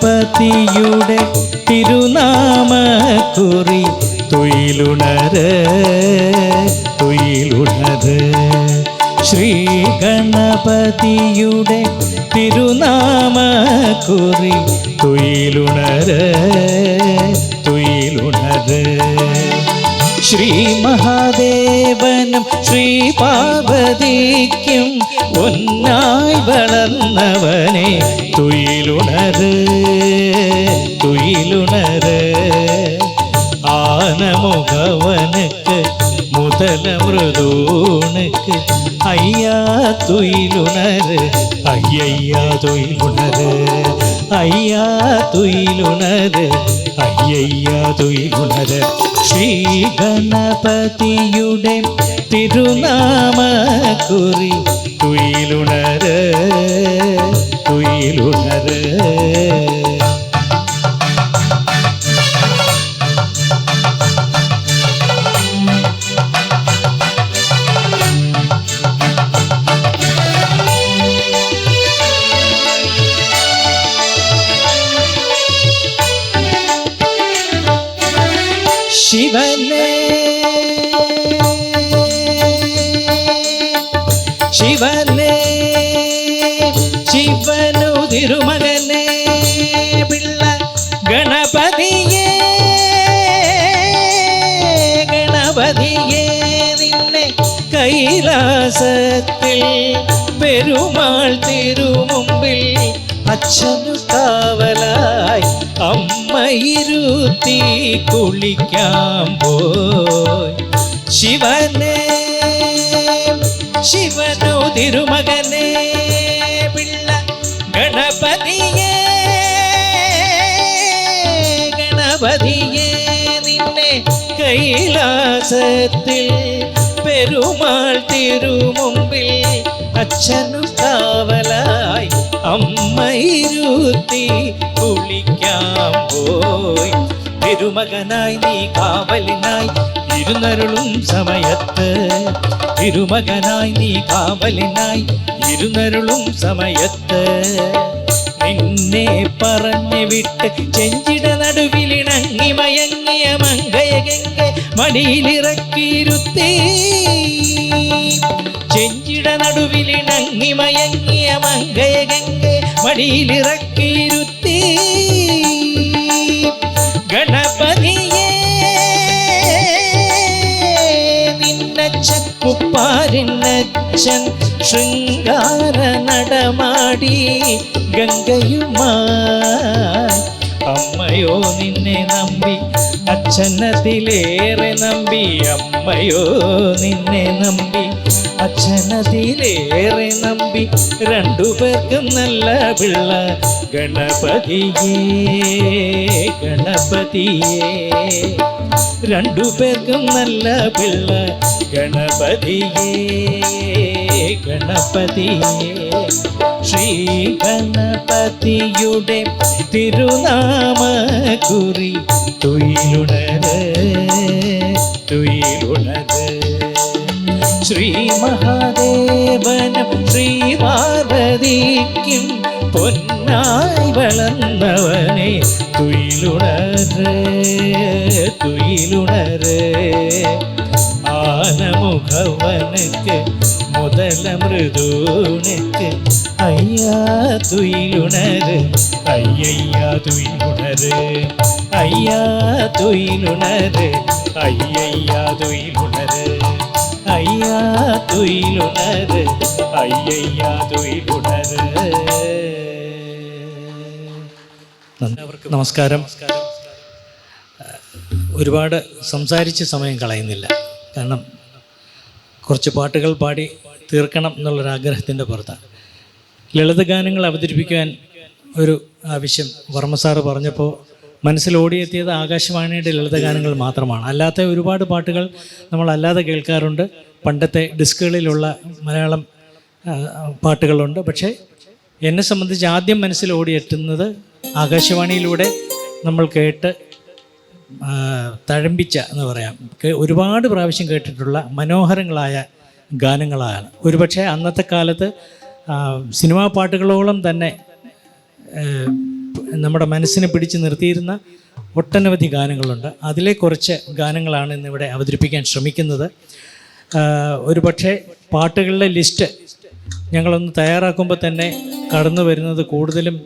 ഗണപതിയുടെ തിരുനാമക്കുറി തുയിലുണര് തുയിലുണര്. ശ്രീ ഗണപതിയുടെ തിരുനാമക്കുറി തുയിലുണര് തുയിലുണര്. ശ്രീ മഹാദേവനും ശ്രീ പാർവതിക്കും പൊന്നായി വളർന്നവനെ തുയിലുണര് തുയിലുണര്. ആനമുഖവനുക്ക് മുതല മൃദൂനുക്ക് അയ്യാ തുയിലുണര് അയ്യയ്യാ തുയിലുണര് അയ്യാ തുയിലുണര് അയ്യയ്യാ തുയിലുണര്. ശ്രീ ഗണപതിയുടെ തിരുനാമക്കുറി തുയിലുണര് തുയിലുണര്. ശിവനെ ശിവനെ ശിവനു തിരുമകനെ പിള്ള ഗണപതിയേ ഗണപതിയേ നിന്നെ കൈലാസത്തിൽ പെരുമാൾ തിരുമുമ്പിൽ അച്ഛനു കാവലായി അമ്മയിരുത്തി കുളിക്കാൻ പോയി. ശിവനെ ശിവനു തിരുമകനെ പിള്ള ഗണപതിയേ ഗണപതിയേ നിന്നെ കൈലാസത്തിൽ പെരുമാൾ തിരുമുമ്പിൽ അച്ഛനു കാവലായി അമ്മയിരുത്തി കുളിക്കാൻ പോയി. തിരുമകനായി നീ കാവലിനായി ഇരുന്നരുളും സമയത്ത് തിരുമകനായി നീ കാവലിനായി ഇരുന്നരുളും സമയത്ത് നിന്നെ പറഞ്ഞു വിട്ട് ചെഞ്ചിട നടുവിലിണങ്ങി മയങ്ങിയ മങ്കയകെ മടിയിലിറക്കിയിരുത്തി. ചെഞ്ചിട നടുവിലിണങ്ങി മയങ്ങിയ മങ്കയകെ മടിയിലിറക്കിയിരുത്തി. ഗണപതിയേ നിന്നച്ഛൻ മുപ്പാരിന്നച്ഛൻ ശൃംഗാര നടമാടി ഗംഗയുമായി. അമ്മയോ നിന്നെ നമ്പി അച്ഛനതിലേറെ നമ്പി അമ്മയോ നിന്നെ നമ്പി അച്ഛനതിലേറെ നമ്പി രണ്ടുപേർക്കും നല്ല പിള്ള ഗണപതിയേ ഗണപതിയേ രണ്ടുപേർക്കും നല്ല പിള്ള ഗണപതിയേ ഗണപതിയേ. ശ്രീ ഗണപതിയുടെ തിരുനാമക്കുറി തുയിലുണര് തുയിലുണര്. ശ്രീ മഹാദേവനും ശ്രീ പാർവതിക്കും പൊന്നായി വളർന്നവനെ തുയിലുണര് തുയിലുണര്. ആനമുഖവനുക്ക് മുതല മൃദൂനുക്ക് അയ്യാ തുയിലുണര് അയ്യയ്യാ തുയിലുണര് അയ്യാ തുയിലുണര് അയ്യയ്യാ തുയിലുണര് അയ്യാ തുയിലുണര് അയ്യയ്യാ തുയിലുണര്. നമസ്കാരം. ഒരുപാട് സംസാരിച്ച് സമയം കളയുന്നില്ല, കാരണം കുറച്ച് പാട്ടുകൾ പാടി തീർക്കണം എന്നുള്ളൊരാഗ്രഹത്തിൻ്റെ പുറത്താണ്. ലളിതഗാനങ്ങൾ അവതരിപ്പിക്കാൻ ഒരു ആവശ്യം വർമ്മ സാറ് പറഞ്ഞപ്പോൾ മനസ്സിലോടിയെത്തിയത് ആകാശവാണിയുടെ ലളിതഗാനങ്ങൾ മാത്രമാണ്. അല്ലാത്ത ഒരുപാട് പാട്ടുകൾ നമ്മളല്ലാതെ കേൾക്കാറുണ്ട്. പണ്ടത്തെ ഡിസ്കുകളിലുള്ള മലയാളം പാട്ടുകളുണ്ട്. പക്ഷേ എന്നെ സംബന്ധിച്ച് ആദ്യം മനസ്സിലോടിയെത്തുന്നത് ആകാശവാണിയിലൂടെ നമ്മൾ കേട്ട് തഴമ്പിച്ച എന്ന് പറയാം, ഒരുപാട് പ്രാവശ്യം കേട്ടിട്ടുള്ള മനോഹരങ്ങളായ ഗാനങ്ങളാണ്. ഒരുപക്ഷെ അന്നത്തെ കാലത്ത് സിനിമാ പാട്ടുകളോളം തന്നെ നമ്മുടെ മനസ്സിനെ പിടിച്ച് നിർത്തിയിരുന്ന ഒട്ടനവധി ഗാനങ്ങളുണ്ട്. അതിലെ കുറച്ച് ഗാനങ്ങളാണ് ഇന്നിവിടെ അവതരിപ്പിക്കാൻ ശ്രമിക്കുന്നത്. ഒരു പക്ഷേ പാട്ടുകളുടെ ലിസ്റ്റ് ഞങ്ങളൊന്ന് തയ്യാറാക്കുമ്പോൾ തന്നെ കടന്നു വരുന്നത് കൂടുതലും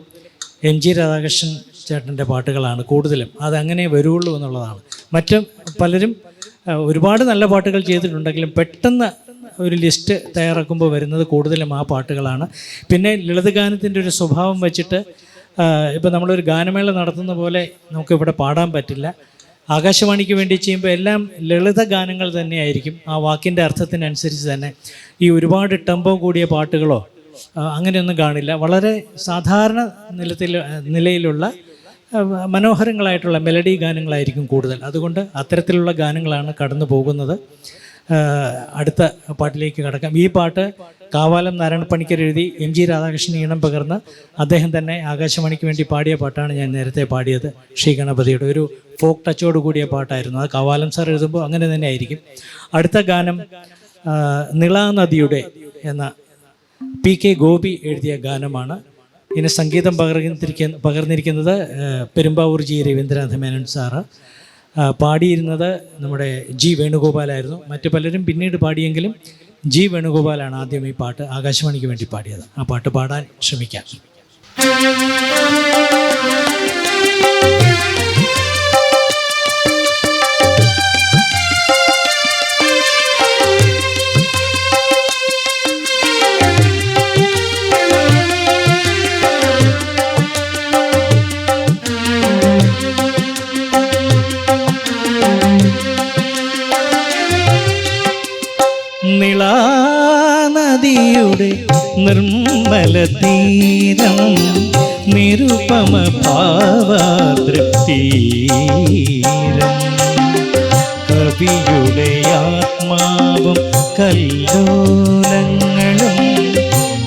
MG രാധാകൃഷ്ണൻ ചേട്ടൻ്റെ പാട്ടുകളാണ് കൂടുതലും. അതങ്ങനെ വരുള്ളൂ എന്നുള്ളതാണ്. മറ്റ് പലരും ഒരുപാട് നല്ല പാട്ടുകൾ ചെയ്തിട്ടുണ്ടെങ്കിലും പെട്ടെന്ന് ഒരു ലിസ്റ്റ് തയ്യാറാക്കുമ്പോൾ വരുന്നത് കൂടുതലും ആ പാട്ടുകളാണ്. പിന്നെ ലളിതഗാനത്തിൻ്റെ ഒരു സ്വഭാവം വെച്ചിട്ട് ഇപ്പോൾ നമ്മളൊരു ഗാനമേള നടത്തുന്ന പോലെ നമുക്കിവിടെ പാടാൻ പറ്റില്ല. ആകാശവാണിക്ക് വേണ്ടി ചെയ്യുമ്പോൾ എല്ലാം ലളിത ഗാനങ്ങൾ തന്നെയായിരിക്കും. ആ വാക്കിൻ്റെ അർത്ഥത്തിനനുസരിച്ച് തന്നെ ഈ ഒരുപാട് ടെമ്പോ കൂടിയ പാട്ടുകളോ അങ്ങനെയൊന്നും കാണില്ല. വളരെ സാധാരണ നിലയിലുള്ള മനോഹരങ്ങളായിട്ടുള്ള മെലഡി ഗാനങ്ങളായിരിക്കും കൂടുതൽ. അതുകൊണ്ട് അത്തരത്തിലുള്ള ഗാനങ്ങളാണ് കടന്നു പോകുന്നത്. അടുത്ത പാട്ടിലേക്ക് കടക്കാം. ഈ പാട്ട് കാവാലം നാരായണ പണിക്കർ എഴുതി MG രാധാകൃഷ്ണൻ ഈണം പകർന്ന് അദ്ദേഹം തന്നെ ആകാശവാണിക്ക് വേണ്ടി പാടിയ പാട്ടാണ് ഞാൻ നേരത്തെ പാടിയത്. ശ്രീ ഗണപതിയുടെ ഒരു ഫോക്ക് ടച്ചോട് കൂടിയ പാട്ടായിരുന്നു. അത് കാവാലം സാർ എഴുതുമ്പോൾ അങ്ങനെ തന്നെ ആയിരിക്കും. അടുത്ത ഗാനം നിളാനദിയുടെ എന്ന PK ഗോപി എഴുതിയ ഗാനമാണ്. ഇതിന് സംഗീതം പകർന്നിരിക്കുന്നത് പെരുമ്പാവൂർ G രവീന്ദ്രനാഥ മേനോൻ സാറ്. പാടിയിരുന്നത് നമ്മുടെ G വേണുഗോപാലായിരുന്നു. മറ്റു പലരും പിന്നീട് പാടിയെങ്കിലും G വേണുഗോപാലാണ് ആദ്യം ഈ പാട്ട് ആകാശവാണിക്ക് വേണ്ടി പാടിയത്. ആ പാട്ട് പാടാൻ ശ്രമിക്കാം. നിളാനദിയുടെ നിർമ്മല തീരം നിരുപമ ഭാവതൃപ്തീരം കവിയുടെ ആത്മാവും കല്ലോലങ്ങളും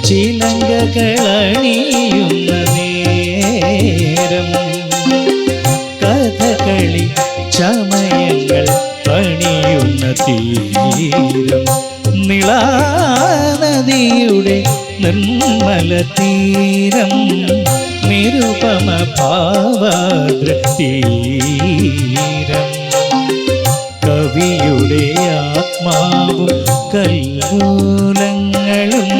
ചിലങ്കകളണിയുന്ന നേരം കഥകളി ചമയങ്ങൾ പണിയുന്ന തീരം നിളാനദിയുടെ നിർമ്മല തീരം നിരുപമ ഭാവതൃപ്തീരം കവിയുടെ ആത്മാവും കല്ലോലങ്ങളും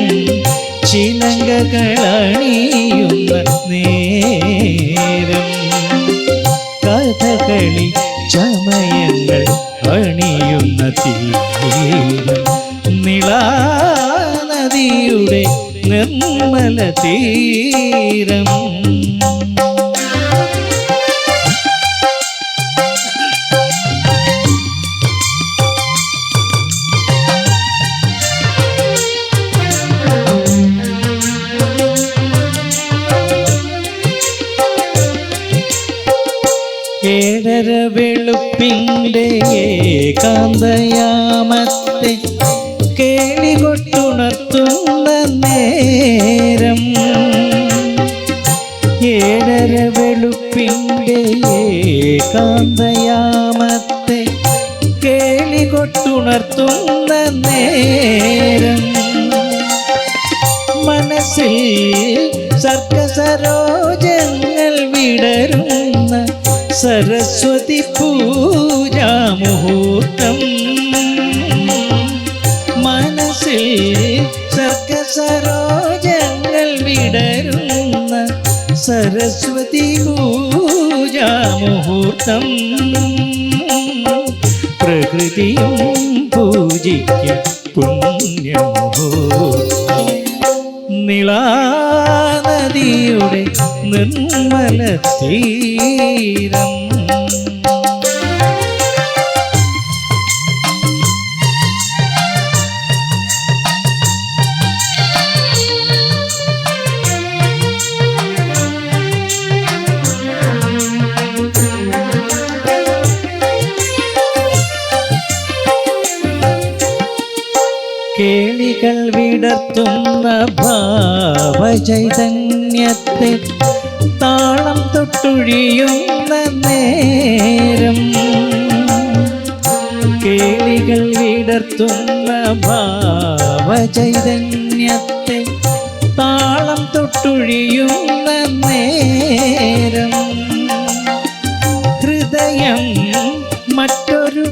ചിലങ്കകളണിയുന്ന നേരം കഥകളി ചമയങ്ങൾ അണിയുന്ന തീരം നിളാനദിയുടെ നിർമ്മല തീരം. ഏഴര വെളുപ്പിൻ്റെ ഏകാന്തയാമത്തെ കേളികൊട്ടുണർത്തുന്ന നേരം ഏഴര വെളുപ്പിൻ്റെ ഏകാന്തയാമത്തെ കേളികൊട്ടുണർത്തുന്ന നേരം മനസ്സിൽ സർക്കസരോജങ്ങൾ വിടരുന്ന സരസ്വതി പൂജാമുഹൂർത്തം മനസ്സിൽ സർക്കസരോജങ്ങൾ വിടരുന്ന സരസ്വതി പൂജാമുഹൂർത്തം പ്രകൃതിയും പൂജിക്കും പുണ്യമുഹൂർത്തം നിളാനദിയുടെ നിർമ്മല തീരം. കേളികൾ വിടർത്തുന്ന ഭാവചൈതന്യത്തെ താളം തൊട്ടൊഴിയുന്ന നേരം കേളികൾ വിടർത്തുന്ന ഭാവചൈതന്യത്തെ താളം തൊട്ടൊഴിയുന്ന നേരം മറ്റൊരു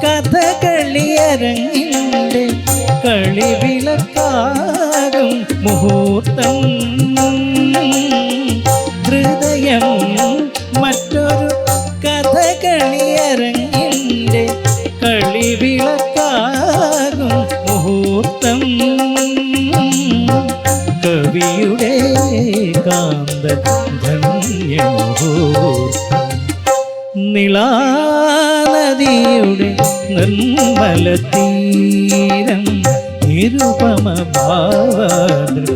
കഥകളിയരങ്ങിൻ്റെ കളിവിളക്കാകും മുഹൂർത്തം. ഹൃദയം മറ്റൊരു കഥകളിയരങ്ങിൻ്റെ കളിവിളക്കാകും മുഹൂർത്തം. കവിയുടെ കാന്ത ധന്യമുഹൂർത്തം. നിളാനദിയുടെ നിർമ്മലതീരം നിരുപമ ഭാവതീരം.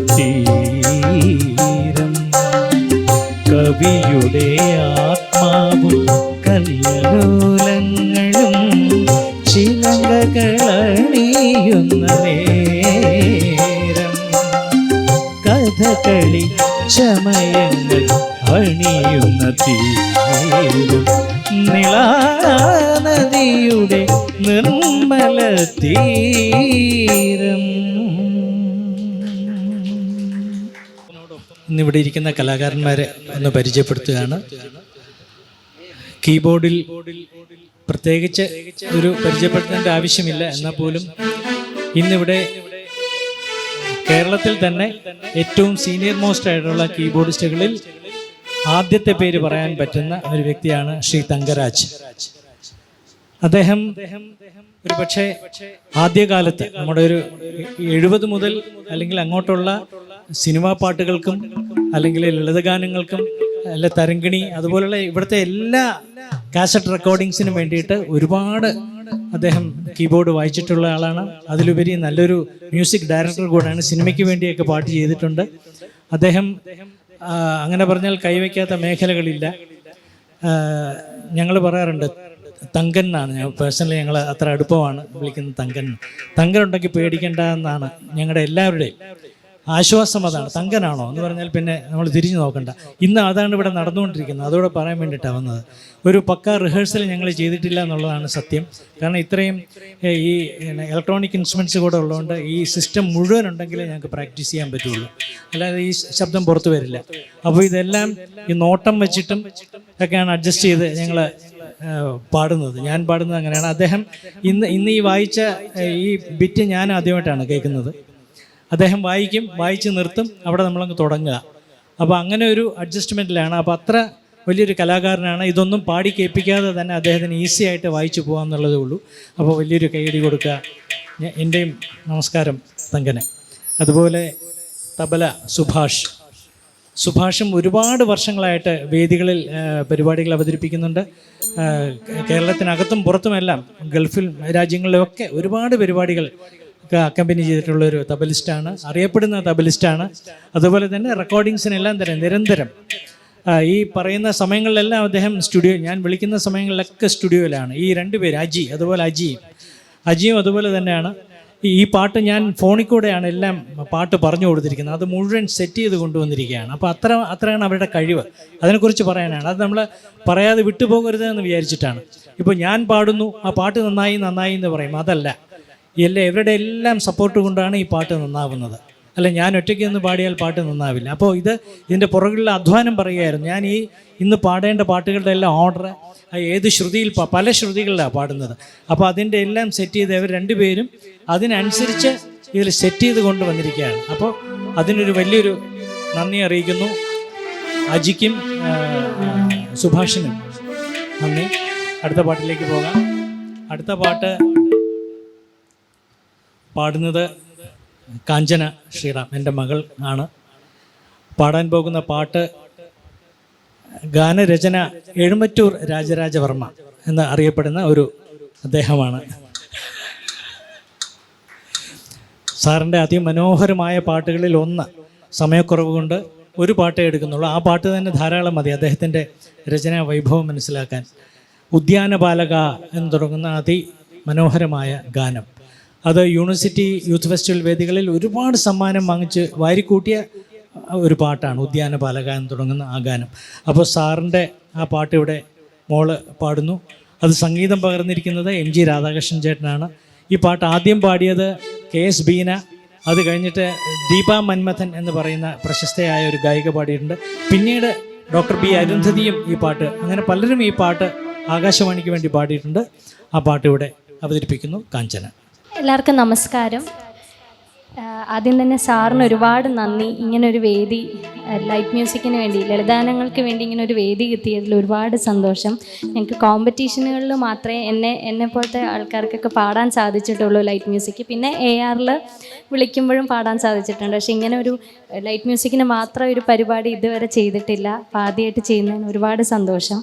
കവിയുടെ ആത്മാവും കല്ലോലങ്ങളും ചിലങ്കകളണിയുന്ന നേരം. കഥകളി ചമയങ്ങൾ അണിയുന്ന തീരം. നിളാനദിയുടെ നിർമ്മല തീരം. ഇന്നിവിടെ ഇരിക്കുന്ന കലാകാരന്മാരെ ഒന്ന് പരിചയപ്പെടുത്തുകയാണ്. കീബോർഡിൽ പ്രത്യേകിച്ച് ഒരു പരിചയപ്പെടുത്തേണ്ട ആവശ്യമില്ല. എന്നാൽ പോലും ഇന്നിവിടെ കേരളത്തിൽ തന്നെ ഏറ്റവും സീനിയർ മോസ്റ്റ് ആയിട്ടുള്ള കീബോർഡിസ്റ്റുകളിൽ ആദ്യത്തെ പേര് പറയാൻ പറ്റുന്ന ഒരു വ്യക്തിയാണ് ശ്രീ തങ്കരാജ്. അദ്ദേഹം ഒരു പക്ഷേ ആദ്യകാലത്ത് നമ്മുടെ ഒരു 70 മുതൽ അല്ലെങ്കിൽ അങ്ങോട്ടുള്ള സിനിമാ പാട്ടുകൾക്കും അല്ലെങ്കിൽ ലളിതഗാനങ്ങൾക്കും അല്ല തരങ്കിണി അതുപോലുള്ള ഇവിടുത്തെ എല്ലാ കാസറ്റ് റെക്കോർഡിങ്സിനും വേണ്ടിയിട്ട് ഒരുപാട് അദ്ദേഹം കീബോർഡ് വായിച്ചിട്ടുള്ള ആളാണ്. അതിലുപരി നല്ലൊരു മ്യൂസിക് ഡയറക്ടർ കൂടെയാണ്. സിനിമയ്ക്ക് വേണ്ടിയൊക്കെ പാട്ട് ചെയ്തിട്ടുണ്ട് അദ്ദേഹം. അങ്ങനെ പറഞ്ഞാൽ കൈവയ്ക്കാത്ത മേഖലകളില്ല. ഞങ്ങൾ പറയാറുണ്ട് തങ്കൻ എന്നാണ്. ഞാൻ പേഴ്സണലി ഞങ്ങൾ അത്ര അടുപ്പമാണ് വിളിക്കുന്നത് തങ്കൻ. തങ്കൻ ഉണ്ടെങ്കിൽ പേടിക്കേണ്ട എന്നാണ് ഞങ്ങളുടെ എല്ലാവരുടെയും ആശ്വാസം. അതാണ് തങ്കനാണോ എന്ന് പറഞ്ഞാൽ പിന്നെ നമ്മൾ തിരിഞ്ഞു നോക്കണ്ട. ഇന്ന് അതാണ് ഇവിടെ നടന്നുകൊണ്ടിരിക്കുന്നത്. അതോടെ പറയാൻ വേണ്ടിയിട്ടാണ് വന്നത്. ഒരു പക്ക റിഹേഴ്സൽ ഞങ്ങൾ ചെയ്തിട്ടില്ല എന്നുള്ളതാണ് സത്യം. കാരണം ഇത്രയും ഈ ഇലക്ട്രോണിക് ഇൻസ്ട്രുമെൻറ്റ്സ് കൂടെ ഉള്ളതുകൊണ്ട് ഈ സിസ്റ്റം മുഴുവൻ ഉണ്ടെങ്കിലേ ഞങ്ങൾക്ക് പ്രാക്ടീസ് ചെയ്യാൻ പറ്റുള്ളൂ. അല്ലാതെ ഈ ശബ്ദം പുറത്തു വരില്ല. അപ്പോൾ ഇതെല്ലാം ഈ നോട്ടം വെച്ചിട്ടും ഒക്കെയാണ് അഡ്ജസ്റ്റ് ചെയ്ത് ഞങ്ങൾ പാടുന്നത്. ഞാൻ പാടുന്നത് അങ്ങനെയാണ്. അദ്ദേഹം ഇന്ന് ഈ വായിച്ച ഈ ബിറ്റ് ഞാൻ ആദ്യമായിട്ടാണ് കേൾക്കുന്നത്. അദ്ദേഹം വായിക്കും, വായിച്ച് നിർത്തും, അവിടെ നമ്മളങ്ങ് തുടങ്ങുക. അപ്പോൾ അങ്ങനെ ഒരു അഡ്ജസ്റ്റ്മെൻറ്റിലാണ്. അപ്പോൾ അത്ര വലിയൊരു കലാകാരനാണ്. ഇതൊന്നും പാടി കേൾപ്പിക്കാതെ തന്നെ അദ്ദേഹത്തിന് ഈസി ആയിട്ട് വായിച്ചു പോകാമെന്നുള്ളതേ ഉള്ളൂ. അപ്പോൾ വലിയൊരു കൈയടി കൊടുക്കുക. എൻ്റെയും നമസ്കാരം തങ്കന്. അതുപോലെ തബല സുഭാഷും ഒരുപാട് വർഷങ്ങളായിട്ട് വേദികളിൽ പരിപാടികൾ അവതരിപ്പിക്കുന്നുണ്ട്. കേരളത്തിനകത്തും പുറത്തുമെല്ലാം ഗൾഫിൽ രാജ്യങ്ങളിലൊക്കെ ഒരുപാട് പരിപാടികൾ അക്കമ്പനി ചെയ്തിട്ടുള്ളൊരു തബലിസ്റ്റാണ്, അറിയപ്പെടുന്ന തബലിസ്റ്റാണ്. അതുപോലെ തന്നെ റെക്കോർഡിങ്സിനെല്ലാം തന്നെ നിരന്തരം ഈ പറയുന്ന സമയങ്ങളിലെല്ലാം അദ്ദേഹം സ്റ്റുഡിയോ, ഞാൻ വിളിക്കുന്ന സമയങ്ങളിലൊക്കെ സ്റ്റുഡിയോയിലാണ്. ഈ 2 പേര് അതുപോലെ അജിയും അതുപോലെ തന്നെയാണ്. ഈ പാട്ട് ഞാൻ ഫോണിൽ കൂടെയാണ് എല്ലാം പാട്ട് പറഞ്ഞു കൊടുത്തിരിക്കുന്നത്. അത് മുഴുവൻ സെറ്റ് ചെയ്ത് കൊണ്ടുവന്നിരിക്കുകയാണ്. അപ്പോൾ അത്രയാണ് അവരുടെ കഴിവ്. അതിനെക്കുറിച്ച് പറയാനാണ്. അത് നമ്മൾ പറയാതെ വിട്ടുപോകരുത് എന്ന് വിചാരിച്ചിട്ടാണ്. ഇപ്പോൾ ഞാൻ പാടുന്നു, ആ പാട്ട് നന്നായി എന്ന് പറയും. അതല്ല, ഇവരുടെ എല്ലാം സപ്പോർട്ട് കൊണ്ടാണ് ഈ പാട്ട് നന്നാവുന്നത്. അല്ല, ഞാൻ ഒറ്റയ്ക്ക് നിന്ന് പാടിയാൽ പാട്ട് നന്നാവില്ല. അപ്പോൾ ഇതിൻ്റെ പുറകിലുള്ള അധ്വാനം പറയുകയായിരുന്നു. ഞാൻ ഇന്ന് പാടേണ്ട പാട്ടുകളുടെ എല്ലാം ഓർഡർ ഏത് ശ്രുതിയിൽ പല ശ്രുതികളിലാണ് പാടുന്നത്. അപ്പോൾ അതിൻ്റെ എല്ലാം സെറ്റ് ചെയ്ത് അവർ 2 പേരും അതിനനുസരിച്ച് ഇതിൽ സെറ്റ് ചെയ്ത് കൊണ്ടുവന്നിരിക്കുകയാണ്. അപ്പോൾ അതിനൊരു വലിയൊരു നന്ദി അറിയിക്കുന്നു അജിക്കും സുഭാഷിനും. നന്ദി. അടുത്ത പാട്ടിലേക്ക് പോകാം. അടുത്ത പാട്ട് പാടുന്നത് കാഞ്ചന ശ്രീറാം, എൻ്റെ മകൾ ആണ്. പാടാൻ പോകുന്ന പാട്ട് ഗാനരചന എഴുമറ്റൂർ രാജരാജവർമ്മ എന്ന് അറിയപ്പെടുന്ന ഒരു അദ്ദേഹമാണ്. സാറിൻ്റെ അതിമനോഹരമായ പാട്ടുകളിൽ ഒന്ന്, സമയക്കുറവ് കൊണ്ട് ഒരു പാട്ടേ എടുക്കുന്നുള്ളൂ. ആ പാട്ട് തന്നെ ധാരാളം മതി അദ്ദേഹത്തിൻ്റെ രചനാ വൈഭവം മനസ്സിലാക്കാൻ. ഉദ്യാനപാലക എന്ന് തുടങ്ങുന്ന അതിമനോഹരമായ ഗാനം, അത് യൂണിവേഴ്സിറ്റി യൂത്ത് ഫെസ്റ്റിവൽ വേദികളിൽ ഒരുപാട് സമ്മാനം വാങ്ങിച്ച് വാരിക്കൂട്ടിയ ഒരു പാട്ടാണ് ഉദ്യാനപാലക എന്ന് തുടങ്ങുന്ന ആ ഗാനം. അപ്പോൾ സാറിൻ്റെ ആ പാട്ട് ഇവിടെ മോള് പാടുന്നു. അത് സംഗീതം പകർന്നിരിക്കുന്നത് MG രാധാകൃഷ്ണൻ ചേട്ടനാണ്. ഈ പാട്ട് ആദ്യം പാടിയത് KS ബീന, അത് കഴിഞ്ഞിട്ട് ദീപ മന്മഥൻ എന്ന് പറയുന്ന പ്രശസ്തയായ ഒരു ഗായിക പാടിയിട്ടുണ്ട്. പിന്നീട് ഡോക്ടർ B അരുന്ധതിയും ഈ പാട്ട്, അങ്ങനെ പലരും ഈ പാട്ട് ആകാശവാണിക്ക് വേണ്ടി പാടിയിട്ടുണ്ട്. ആ പാട്ട് ഇവിടെ അവതരിപ്പിക്കുന്നു കാഞ്ചന. എല്ലാവർക്കും നമസ്കാരം. ആദ്യം തന്നെ സാറിന് ഒരുപാട് നന്ദി. ഇങ്ങനൊരു വേദി ലൈറ്റ് മ്യൂസിക്കിന് വേണ്ടി, ലളിതാനങ്ങൾക്ക് വേണ്ടി ഇങ്ങനൊരു വേദി കിട്ടിയതിൽ ഒരുപാട് സന്തോഷം. ഞങ്ങൾക്ക് കോമ്പറ്റീഷനുകളിൽ മാത്രമേ എന്നെ പോലത്തെ ആൾക്കാർക്കൊക്കെ പാടാൻ സാധിച്ചിട്ടുള്ളൂ ലൈറ്റ് മ്യൂസിക്. പിന്നെ ARൽ വിളിക്കുമ്പോഴും പാടാൻ സാധിച്ചിട്ടുണ്ട്. പക്ഷേ ഇങ്ങനെ ഒരു ലൈറ്റ് മ്യൂസിക്കിന് മാത്രം ഒരു പരിപാടി ഇതുവരെ ചെയ്തിട്ടില്ല. അപ്പോൾ ആദ്യമായിട്ട് ചെയ്യുന്നതിന് ഒരുപാട് സന്തോഷം.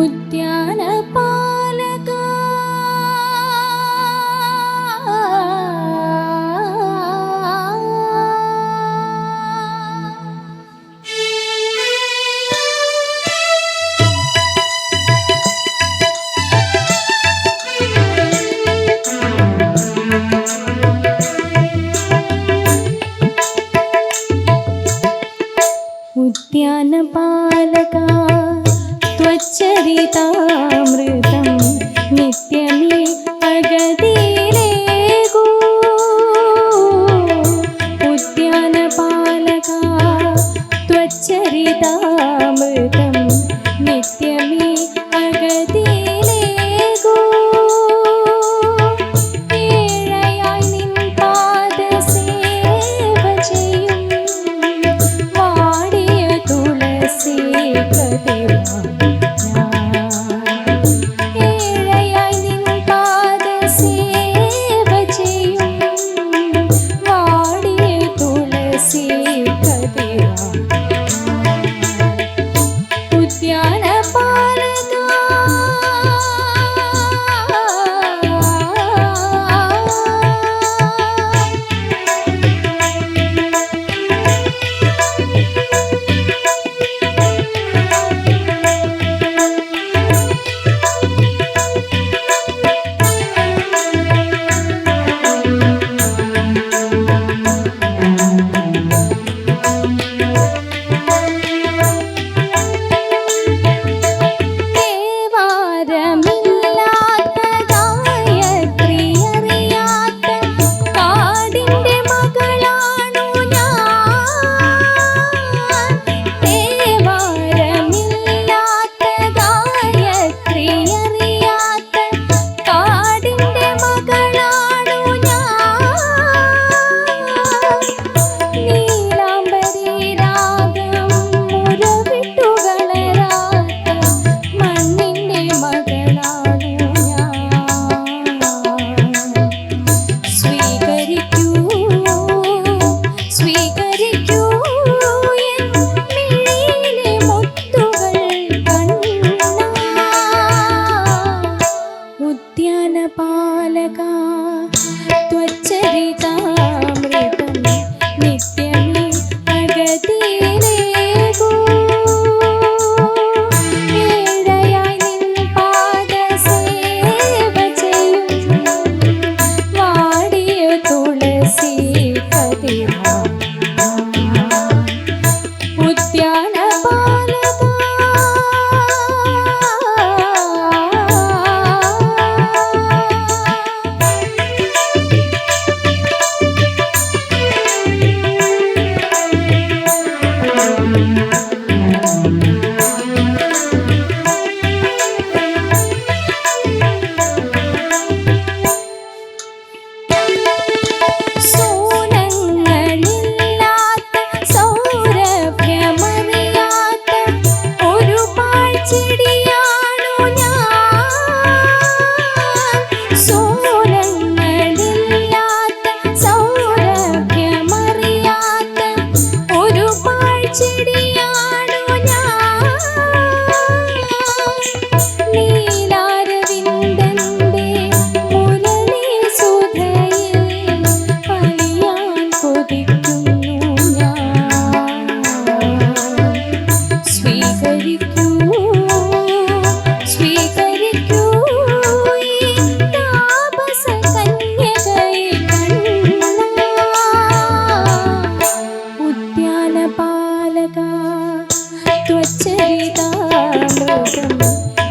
ഉദ്യാനപാലക ഉദ്യാനപാലക त्वच्चरितामृतं नित्यमे अगतिरेगो उद्यानपालका त्वच्चरितामृतं नित्यमे अगतिरेगो ഏഴയായി നിൻ പാദസേവ ചെയ്യും വാടിയ തുളസി കതിരാ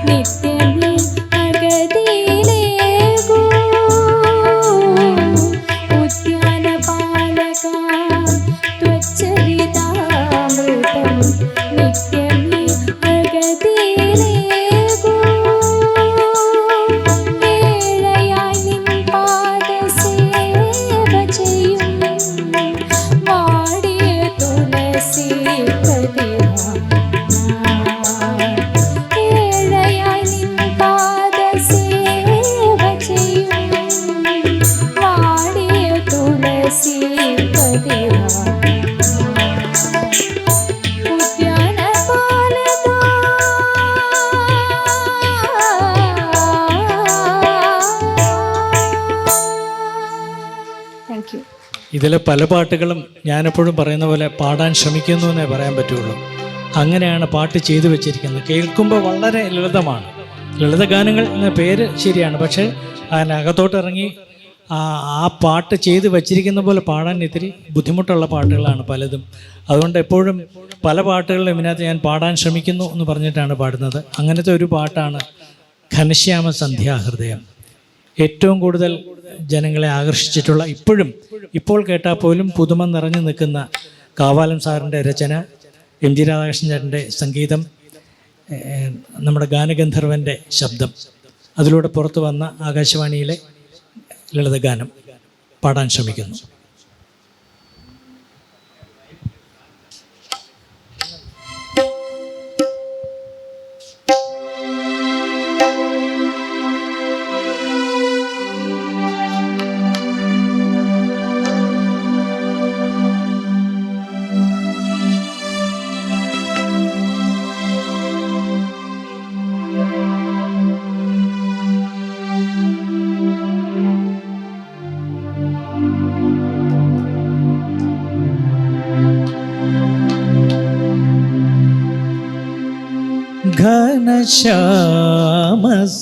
നിത്യമേ അഗതിയിലേകൂ ഉദ്യാനപാലക ഏഴയായി നിൻ പാദസേവ ചെയ്യും വാടിയ തുളസി ഇതിലെ പല പാട്ടുകളും ഞാനെപ്പോഴും പറയുന്ന പോലെ പാടാൻ ശ്രമിക്കുന്നു എന്നേ പറയാൻ പറ്റുള്ളൂ. അങ്ങനെയാണ് പാട്ട് ചെയ്തു വെച്ചിരിക്കുന്നത്. കേൾക്കുമ്പോൾ വളരെ ലളിതമാണ്. ലളിതഗാനങ്ങൾ എന്ന പേര് ശരിയാണ്, പക്ഷേ അതിനകത്തോട്ടിറങ്ങി ആ പാട്ട് ചെയ്ത് വച്ചിരിക്കുന്ന പോലെ പാടാൻ ഇത്തിരി ബുദ്ധിമുട്ടുള്ള പാട്ടുകളാണ് പലതും. അതുകൊണ്ട് എപ്പോഴും പല പാട്ടുകളിലും ഇതിനകത്ത് ഞാൻ പാടാൻ ശ്രമിക്കുന്നു എന്ന് പറഞ്ഞിട്ടാണ് പാടുന്നത്. അങ്ങനത്തെ ഒരു പാട്ടാണ് ഘനശ്യാമ സന്ധ്യാഹൃദയം. ഏറ്റവും കൂടുതൽ ജനങ്ങളെ ആകർഷിച്ചിട്ടുള്ള, ഇപ്പോൾ കേട്ടാൽ പോലും പുതുമ നിറഞ്ഞു നിൽക്കുന്ന കാവാലം സാറിൻ്റെ രചന, എം ജി രാധാകൃഷ്ണൻ ചേട്ടൻ്റെ സംഗീതം, നമ്മുടെ ഗാനഗന്ധർവൻ്റെ ശബ്ദം, അതിലൂടെ പുറത്തു വന്ന ആകാശവാണിയിലെ ലളിതഗാനം പാടാൻ ശ്രമിക്കുന്നു.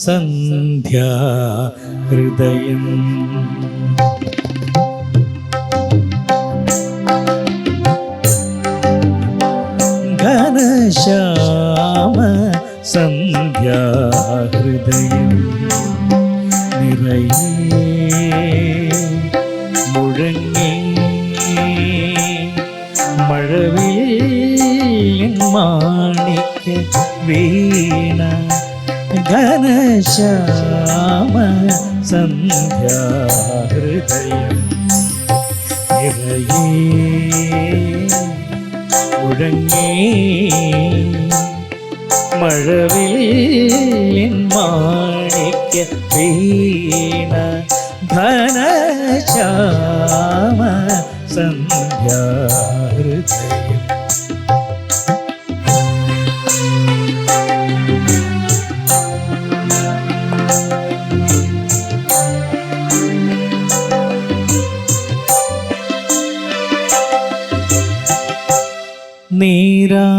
ഘനശ്യാമസന്ധ്യാ ഹൃദയം ഘനശ്യാമസന്ധ്യാ ഹൃദയം നിറയെ മുഴങ്ങി മഴവിൽ മാണിക്യ വീണ ഘനശ്യാമ സന്ധ്യാ ഹൃദയം നിറയെ മുഴങ്ങി മഴവിൽ മാണിക്യ വീണ ഘനശ്യാമ സന്ധ്യാ ഹൃദയം.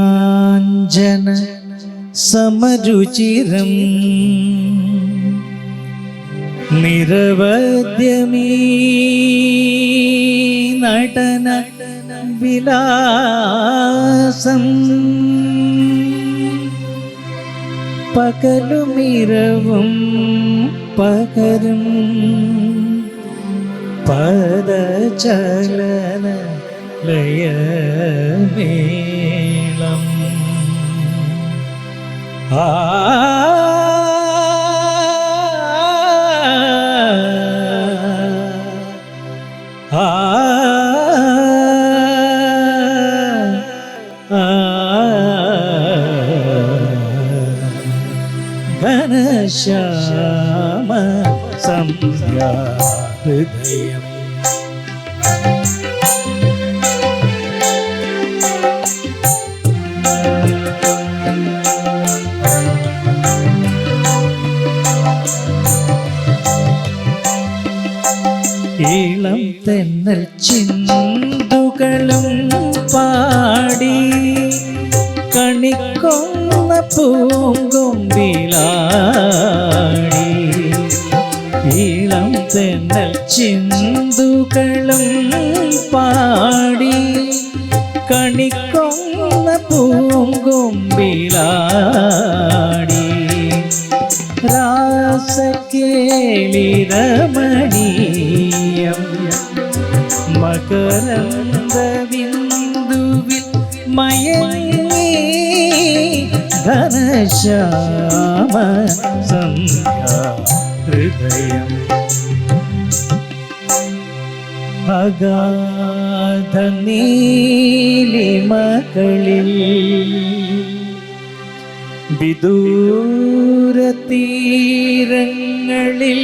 നീരാഞ്ജന സമരുചിരം നിരവധ്യമീ നടന വിലാസം പകലുമിരവും പകരും പദചലന ലയമേളം ആ ഘനശ്യാമ സന്ധ്യാ ഹൃദയം. ഇളം തെന്നൽ ചിന്തുകളും പാടി കണിക്കൊന്ന പൂങ്കൊമ്പിലാടി. ഇളം തെന്നൽ ചിന്തുകളും പാടി കണിക്കൊന്ന പൂങ്കൊമ്പിലാടി. രാസകേളിരമണീയം മകരന്ദ ബിന്ദുവിൽ മയങ്ങി ഘനശ്യാമ സന്ധ്യാ ഹൃദയം. അഗാധ നീലിമ സീമകളിൽ വിദൂര തീരങ്ങളിൽ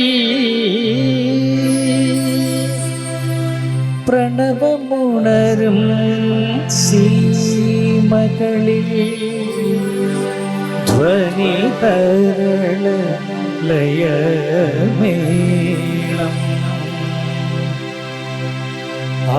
പ്രണവമുണരും സീമകളിൽ ധ്വനി തരള ലയമേളം ആ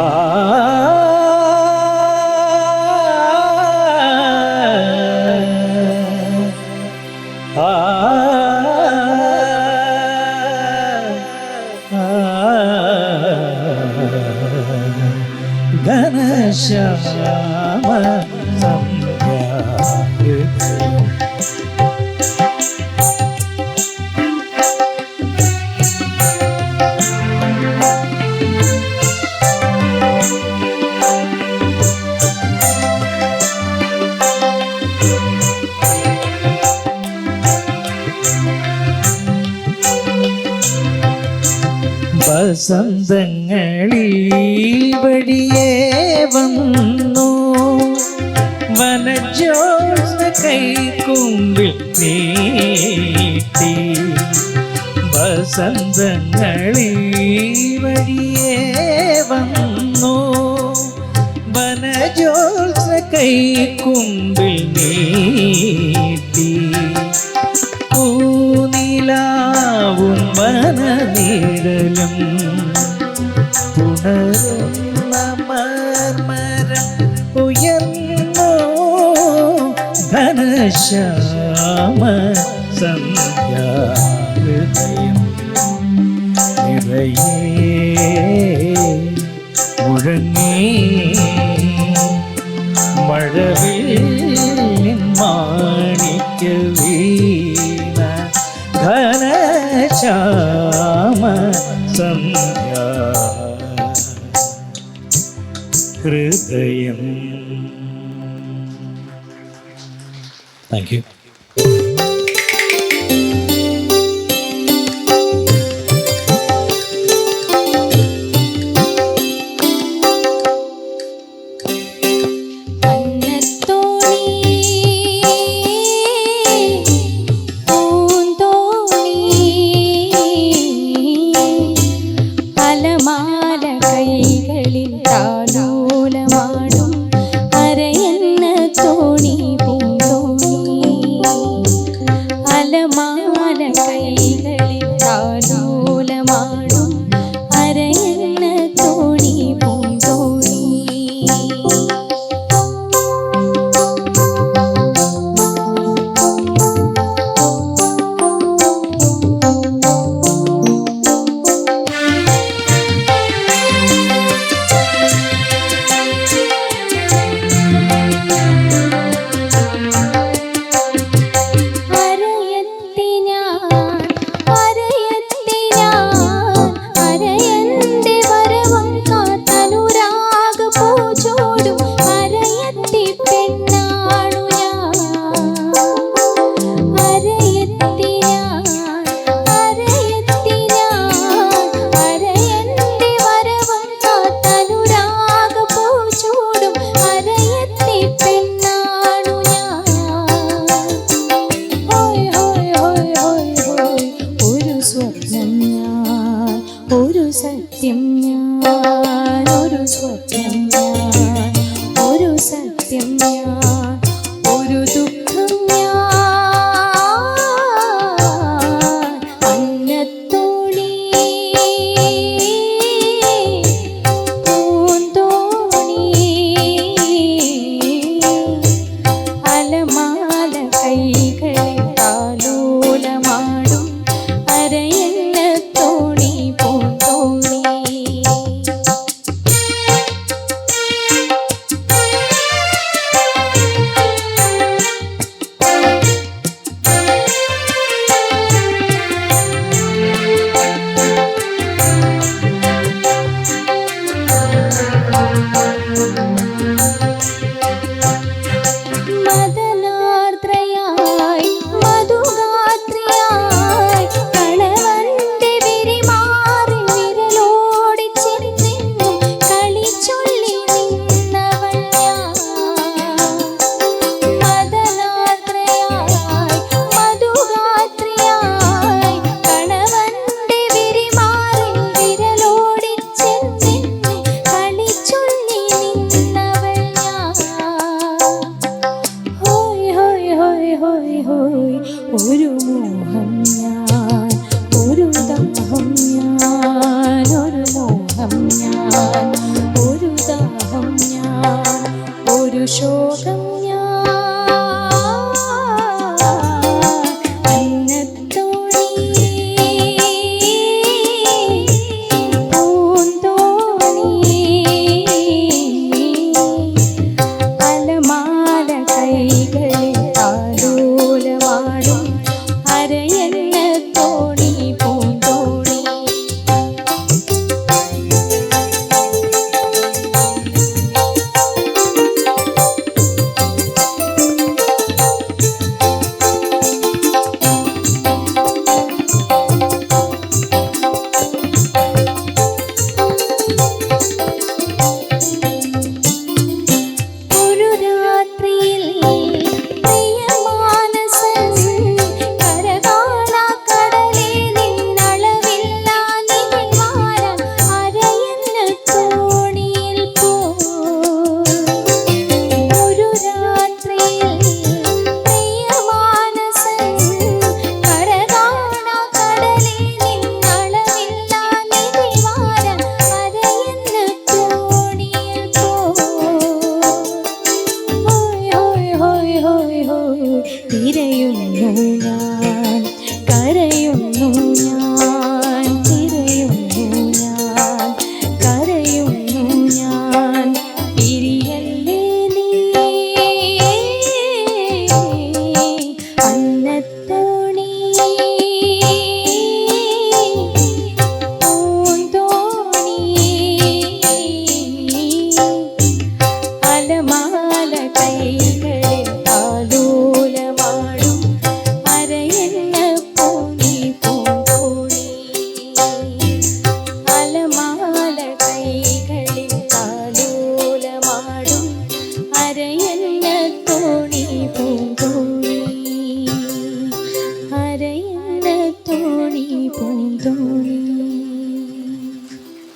ഘനശ്യാമ വസന്തങ്ങളീ വഴിയേ വന്നു വനജോത്സ്ന കൈക്കുമ്പിൽ നീട്ടി വസന്തങ്ങളീ വഴിയേ വന്നു വനജോത്സ്ന കൈക്കുമ്പിൽ നീട്ടി പൂനിലാവും വനനിഴലും പുണരുന്ന മർമരം ഉയർന്നു ഘനശ്യാമ സന്ധ്യാഹൃദയം നിറയേ മുഴങ്ങി മഴവില്ലിൻ മാണിക്യ വീണ ഘനശ്യാമ സന്ധ്യാ ഹൃദയം. Thank you. ശോകം ഞാൻ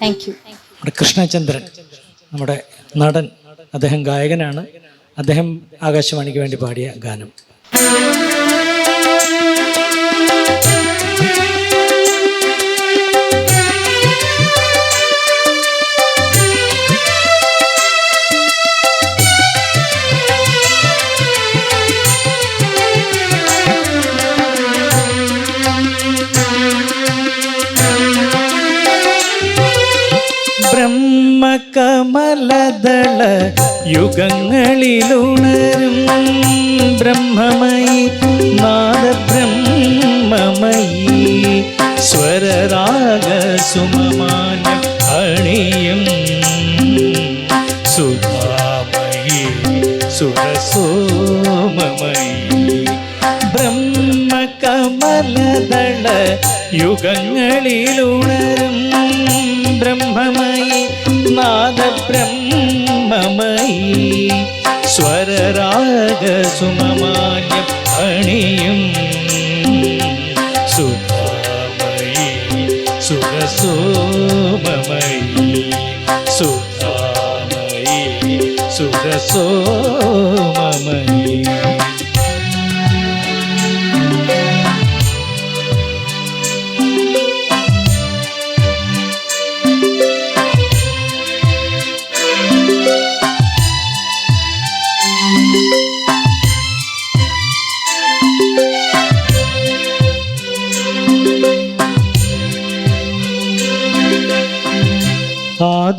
താങ്ക് യു. നമ്മുടെ കൃഷ്ണചന്ദ്രൻ നമ്മുടെ നടൻ, അദ്ദേഹം ഗായകനാണ്. അദ്ദേഹം ആകാശവാണിക്ക് വേണ്ടി പാടിയ ഗാനം. ബ്രഹ്മകമലദള യുഗങ്ങളിലുണരും ബ്രഹ്മമയി നാദബ്രഹ്മമയി സ്വരരാഗ സുമമാനം അണിയും സുധാമയി സുരസോമമയി ബ്രഹ്മകമലദള യുഗങ്ങളിലുണരും ബ്രഹ്മമയി നാദബ്രഹ്മമയി സ്വരരാഗ സുമമാന്യം അണിയും സുധാമയി സുരസോമമയി സുധാമയി സുരസോമമയി.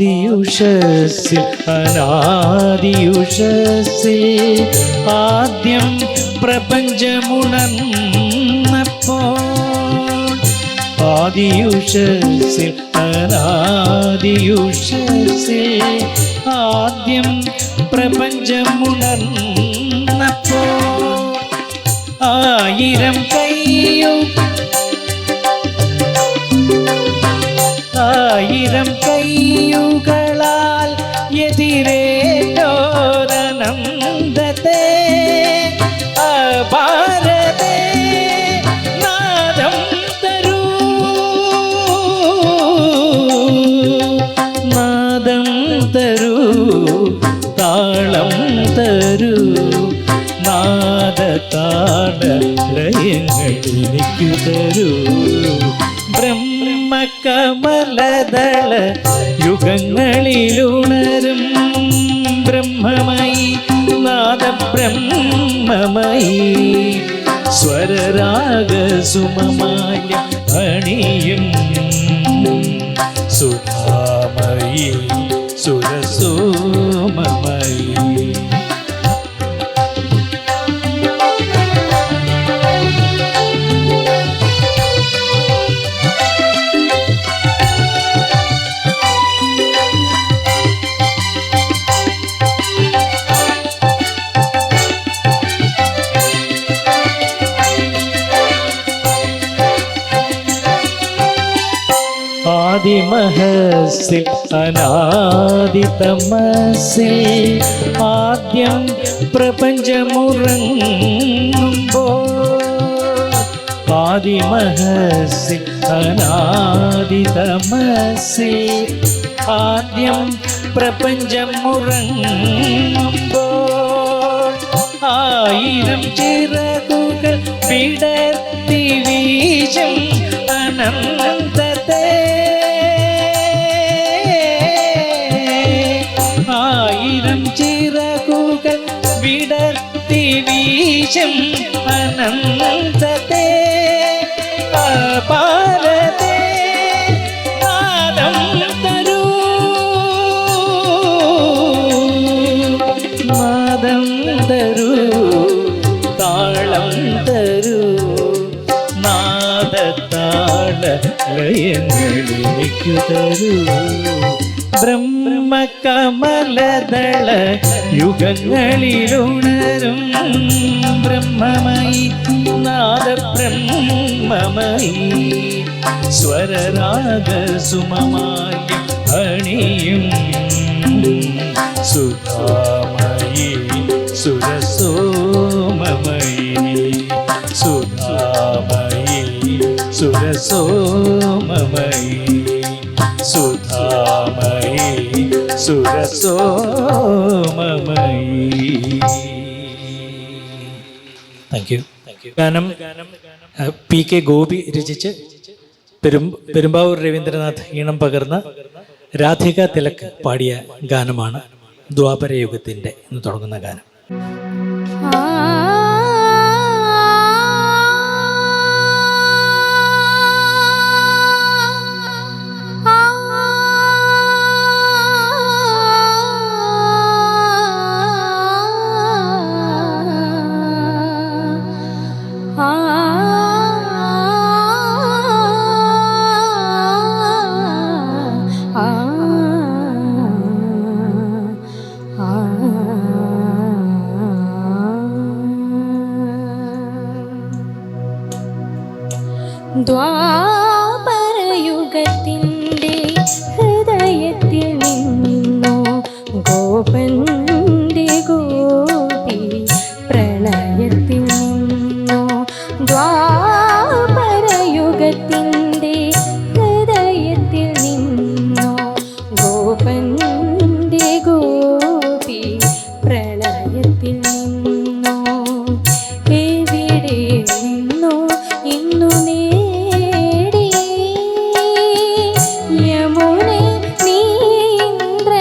ആദിയുഷസ്സിൽ അനാദിയുഷസ്സിൽ ആദ്യം പ്രപഞ്ചമുണർന്നപ്പോൾ ആദിയുഷസ്സിൽ അനാദിയുഷസ്സിൽ ആദ്യം പ്രപഞ്ചമുണർന്നപ്പോൾ ആയിരം കൈയുകളാൽ എതിരേറ്റോരനന്ദത്തെ അപാരതേ നാദം തരൂ നാദം തരൂ താളം തരൂ നാദതാള ലയങ്ങൾ എനിക്ക് തരൂ. ബ്രഹ്മകമലദള യുഗങ്ങളിലുണരും ബ്രഹ്മമയി ബ്രഹ്മമയീ സ്വരരാഗസുമമാല്യ അണിയും സുധാമയീ സുരസോമമയീ. ആദിമഹസിൽ അനാദിതമസിൽ ആദ്യം പ്രപഞ്ചമുറങ്ങുമ്പോൾ ആദിമഹസിൽ അനാദിതമസിൽ ആദ്യം പ്രപഞ്ചമുറങ്ങുമ്പോൾ ആയിരം ചിറകുകൾ വിടർത്തി വീശും അനന്തത്തെ ആയിരം ചിറകുകൾ വിടർത്തി വീശും അനന്തത്തെ പാലത്തെ നാദം തരൂ നാദം തരൂ താളം തരൂ നാദത്താള ലയങ്ങളിലേക്കു തരൂ ബ്രഹ്മകമലദള യുഗങ്ങളിലുണരും ബ്രഹ്മമയി നാദബ്രഹ്മമയി സ്വരരാഗസുമമായ അണിയും സുധാമയി സുരസോമമയി സുധാമയി സുരസോമമയി സുധാമയി സുരസോമമയി. Thank you. ഗാനം PK ഗോപി രചിച്ച് പെരുമ്പാവൂർ രവീന്ദ്രനാഥ് ഈണം പകർന്ന രാധിക തിലക് പാടിയ ഗാനമാണ് ദ്വാപരയുഗത്തിൻ്റെ എന്ന് തുടങ്ങുന്ന ഗാനം. ദ്വാപരയുഗത്തിൻ്റെ ഹൃദയത്തിൽ നിന്നോ ഗോപന്റെ ഗോപി പ്രണയത്തിൽ നിന്നോ ദ്വാപരയുഗത്തിൻ്റെ ഹൃദയത്തിൽ നിന്നോ ഗോപന്റെ ഗോപി പ്രണയത്തിൽ നിന്നോ എവിടെ നിന്നോ ഇന്നു നേടി യമുനെ നീന്ദ്രനീരം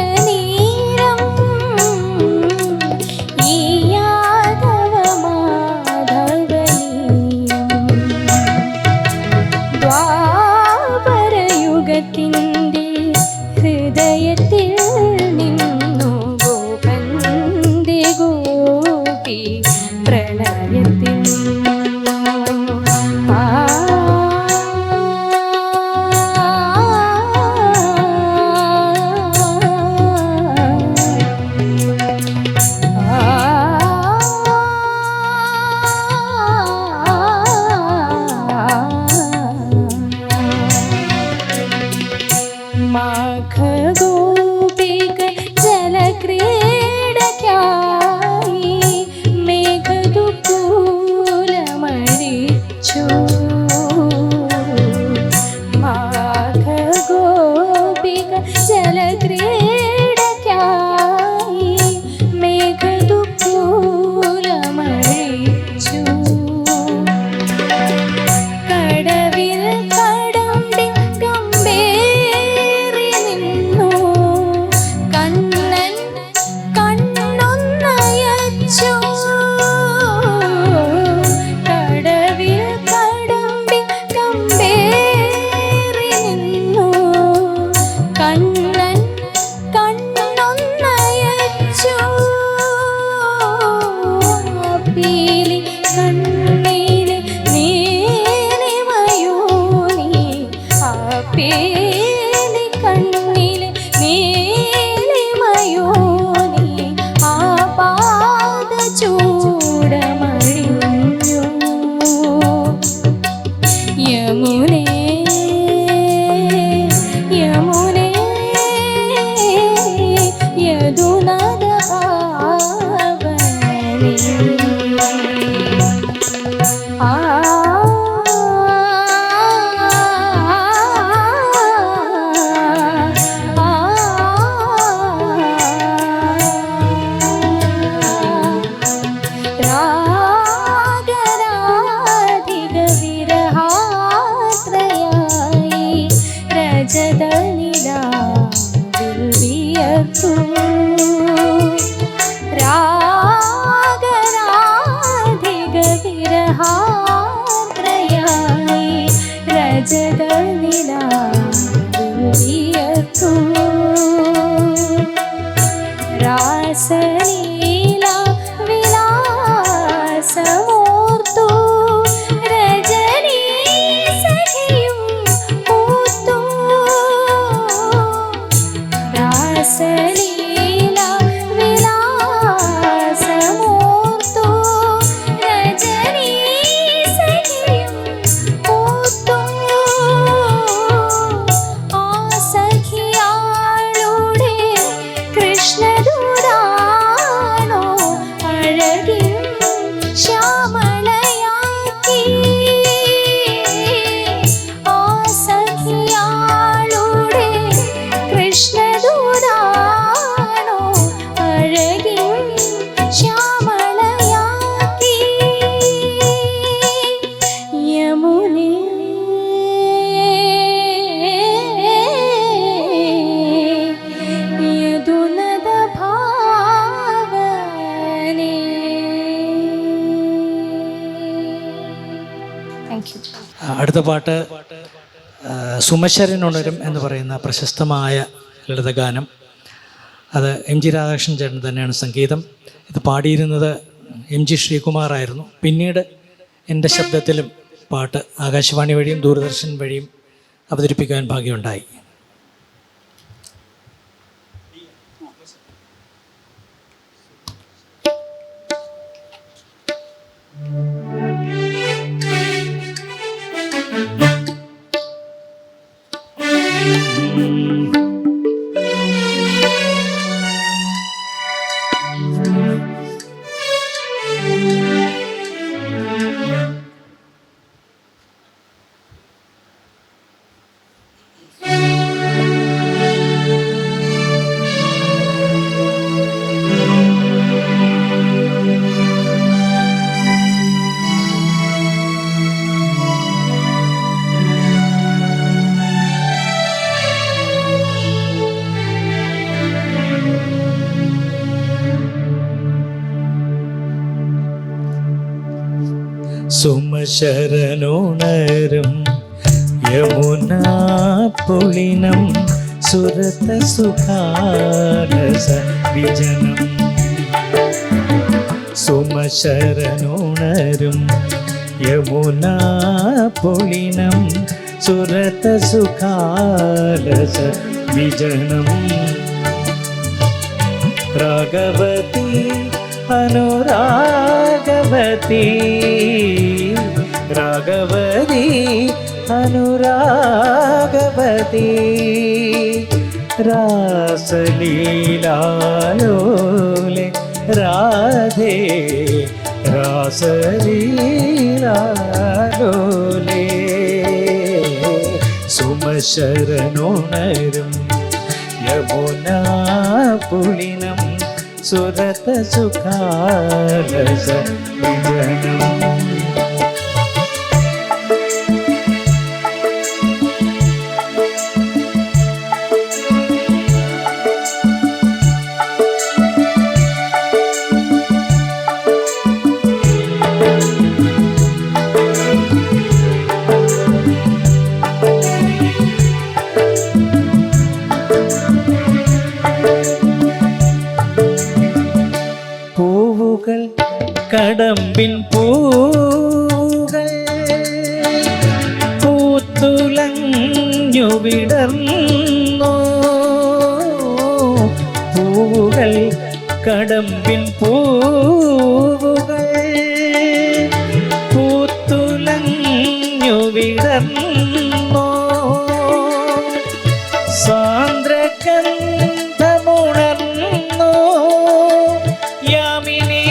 ഈ യാദവ മാധവനീയം ദ്വാപരയുഗത്തിൻ്റെ ഹൃദയത്തിൽ നിന്നു ഗോപന്റെ ഗോപി പ്രണയത്തിൽ മാഘഗോപിക ജലക്രീഡയ്ക്കായി മേഘദുക്കൂലമഴിച്ചു മാഘഗോപിക ജലക്രീഡയ്ക്കായി മേഘദുക്കൂലമഴിച്ചു കടവിൽ കടമ്പി കമ്പേറി നിന്നു കണ്ണൻ കണ്ണൊന്നയച്ചു നീ. ആ രാഗരാധിക വിരഹാത്രയായി രജതനിലാവിൽ വിയർത്തു. രാഗരാധിക വിരഹാത്രയായി രജതനിലാവിൽ വിയർത്തു. രാസലീല വിലാസമോർത്തു രജനീ സഖിയും പൂത്തു. രാസലീല വിലാസമോർത്തു രജനീ സഖിയും പൂത്തു. ആ സഖിയാളുടെ കൃഷ്ണദൂതാണോ അഴകിൻ ശ്യാമളയാക്കി. ആ സഖിയാളുടെ കൃഷ്ണദൂതാണോ അഴകിൻ ശ്യാമളയാക്കി. യമുനേ യദുനദ ഭാവനേ. Thank you. അടുത്ത പാട്ട് സുമശരനുണരും എന്ന് പറയുന്ന പ്രശസ്തമായ ലളിതഗാനം. അത് എം ജി രാധാകൃഷ്ണൻ ചേട്ടൻ തന്നെയാണ് സംഗീതം. ഇത് പാടിയിരുന്നത് എം ജി ശ്രീകുമാറായിരുന്നു. പിന്നീട് എൻ്റെ ശബ്ദത്തിലും പാട്ട് ആകാശവാണി വഴിയും ദൂരദർശൻ വഴിയും അവതരിപ്പിക്കാൻ ഭാഗ്യമുണ്ടായി. സുമശരനുണരും യമുനാ പുളിനം സുരത സുഖാലസ വിജനം. സുമശരനുണരും യമുനാ പുളിനം സുരത സുഖാലസ വിജനം. രാഘവതി അനുരാഗവതി രാഘവതി അനുരാഗവതി. രാസലീലാലോലെ രാധേ രാസലീലാലോലെ. സുമശരനുണരും യമുനാ പുളിനം സുരത സുഖാലസ വിജനം. പൂവുകൾ കടമ്പിൻ പൂകൾ പൂത്തുലഞ്ഞു വിടർന്നു. പൂവുകൾ കടമ്പിൻ പൂവുകൾ പൂത്തുലഞ്ഞു വിടർന്നു. സാന്ദ്രഗന്ധമുണർന്നു യാമിനീ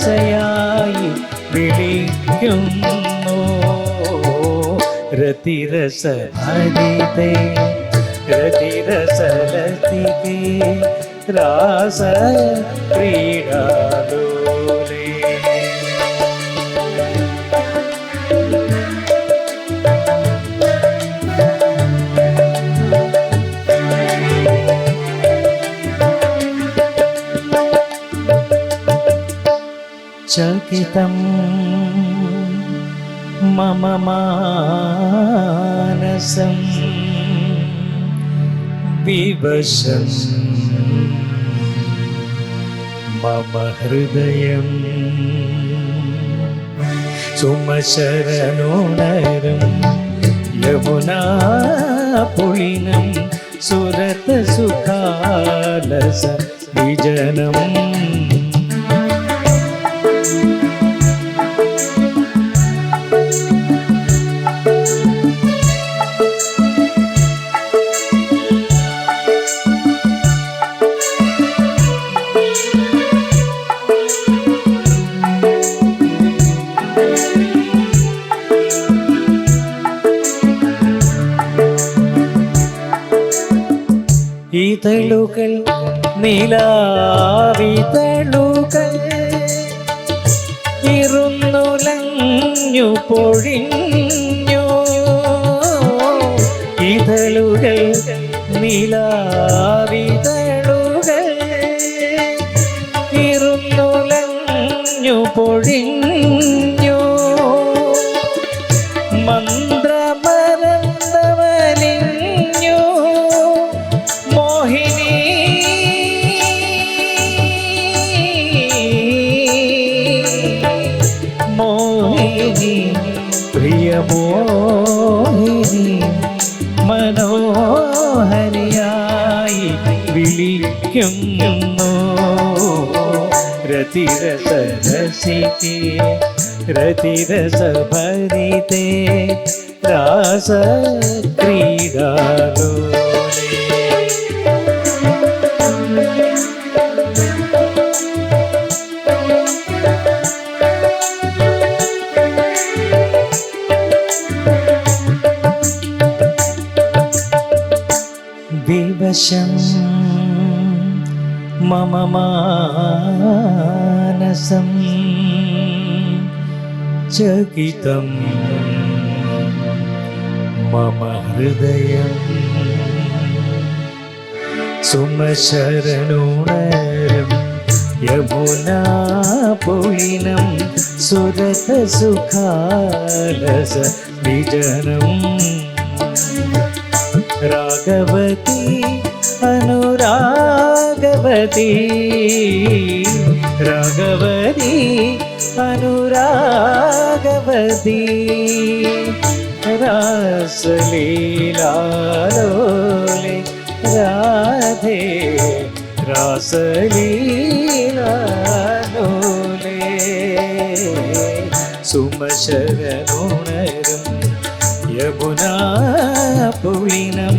ആശയായി വിളിക്കുന്നു രതിരസഭരിതേ രതിരസലതികേ രാസ ക്രീഡാലോലേ. ചകിതം മമ മാനസം വിവശം മമ ഹൃദയം സുമശരണോണരം യമുനാ പുളിനം സുരത സുഖാലസ വിജനം. ഇതളുകൾ നിലാവിതളുകൾ ഇരുന്നുലഞ്ഞു പൊഴിഞ്ഞു. ഇതളുകൾ നിലാവിതളുകൾ ഇരുന്നുലഞ്ഞു പൊഴിഞ്ഞു. മന്ത്രമരന്തവലിഞ്ഞു മോഹിനി മോഹിനി പ്രിയമോഹിനി മനോഹരിയായി വിളിക്കുന്നു രതിരസരസികേ രതിരസഭരിതേ രാസ ക്രീഡാലോലേ. വിവശം മമ മാനസം ചകിതം മമ ഹൃദയം സുമശരണോണരം യമുനാ പുളിനം സുരത സുഖാലസ വിജനം. രാഘവതി അനുരാഗവതി രാഘവതി അനുരാഗവതി രാസലീലാലോലേ രാധേ രാസലീലാലോലേ. സുമശരണോണരം യമുനാ പുളിനം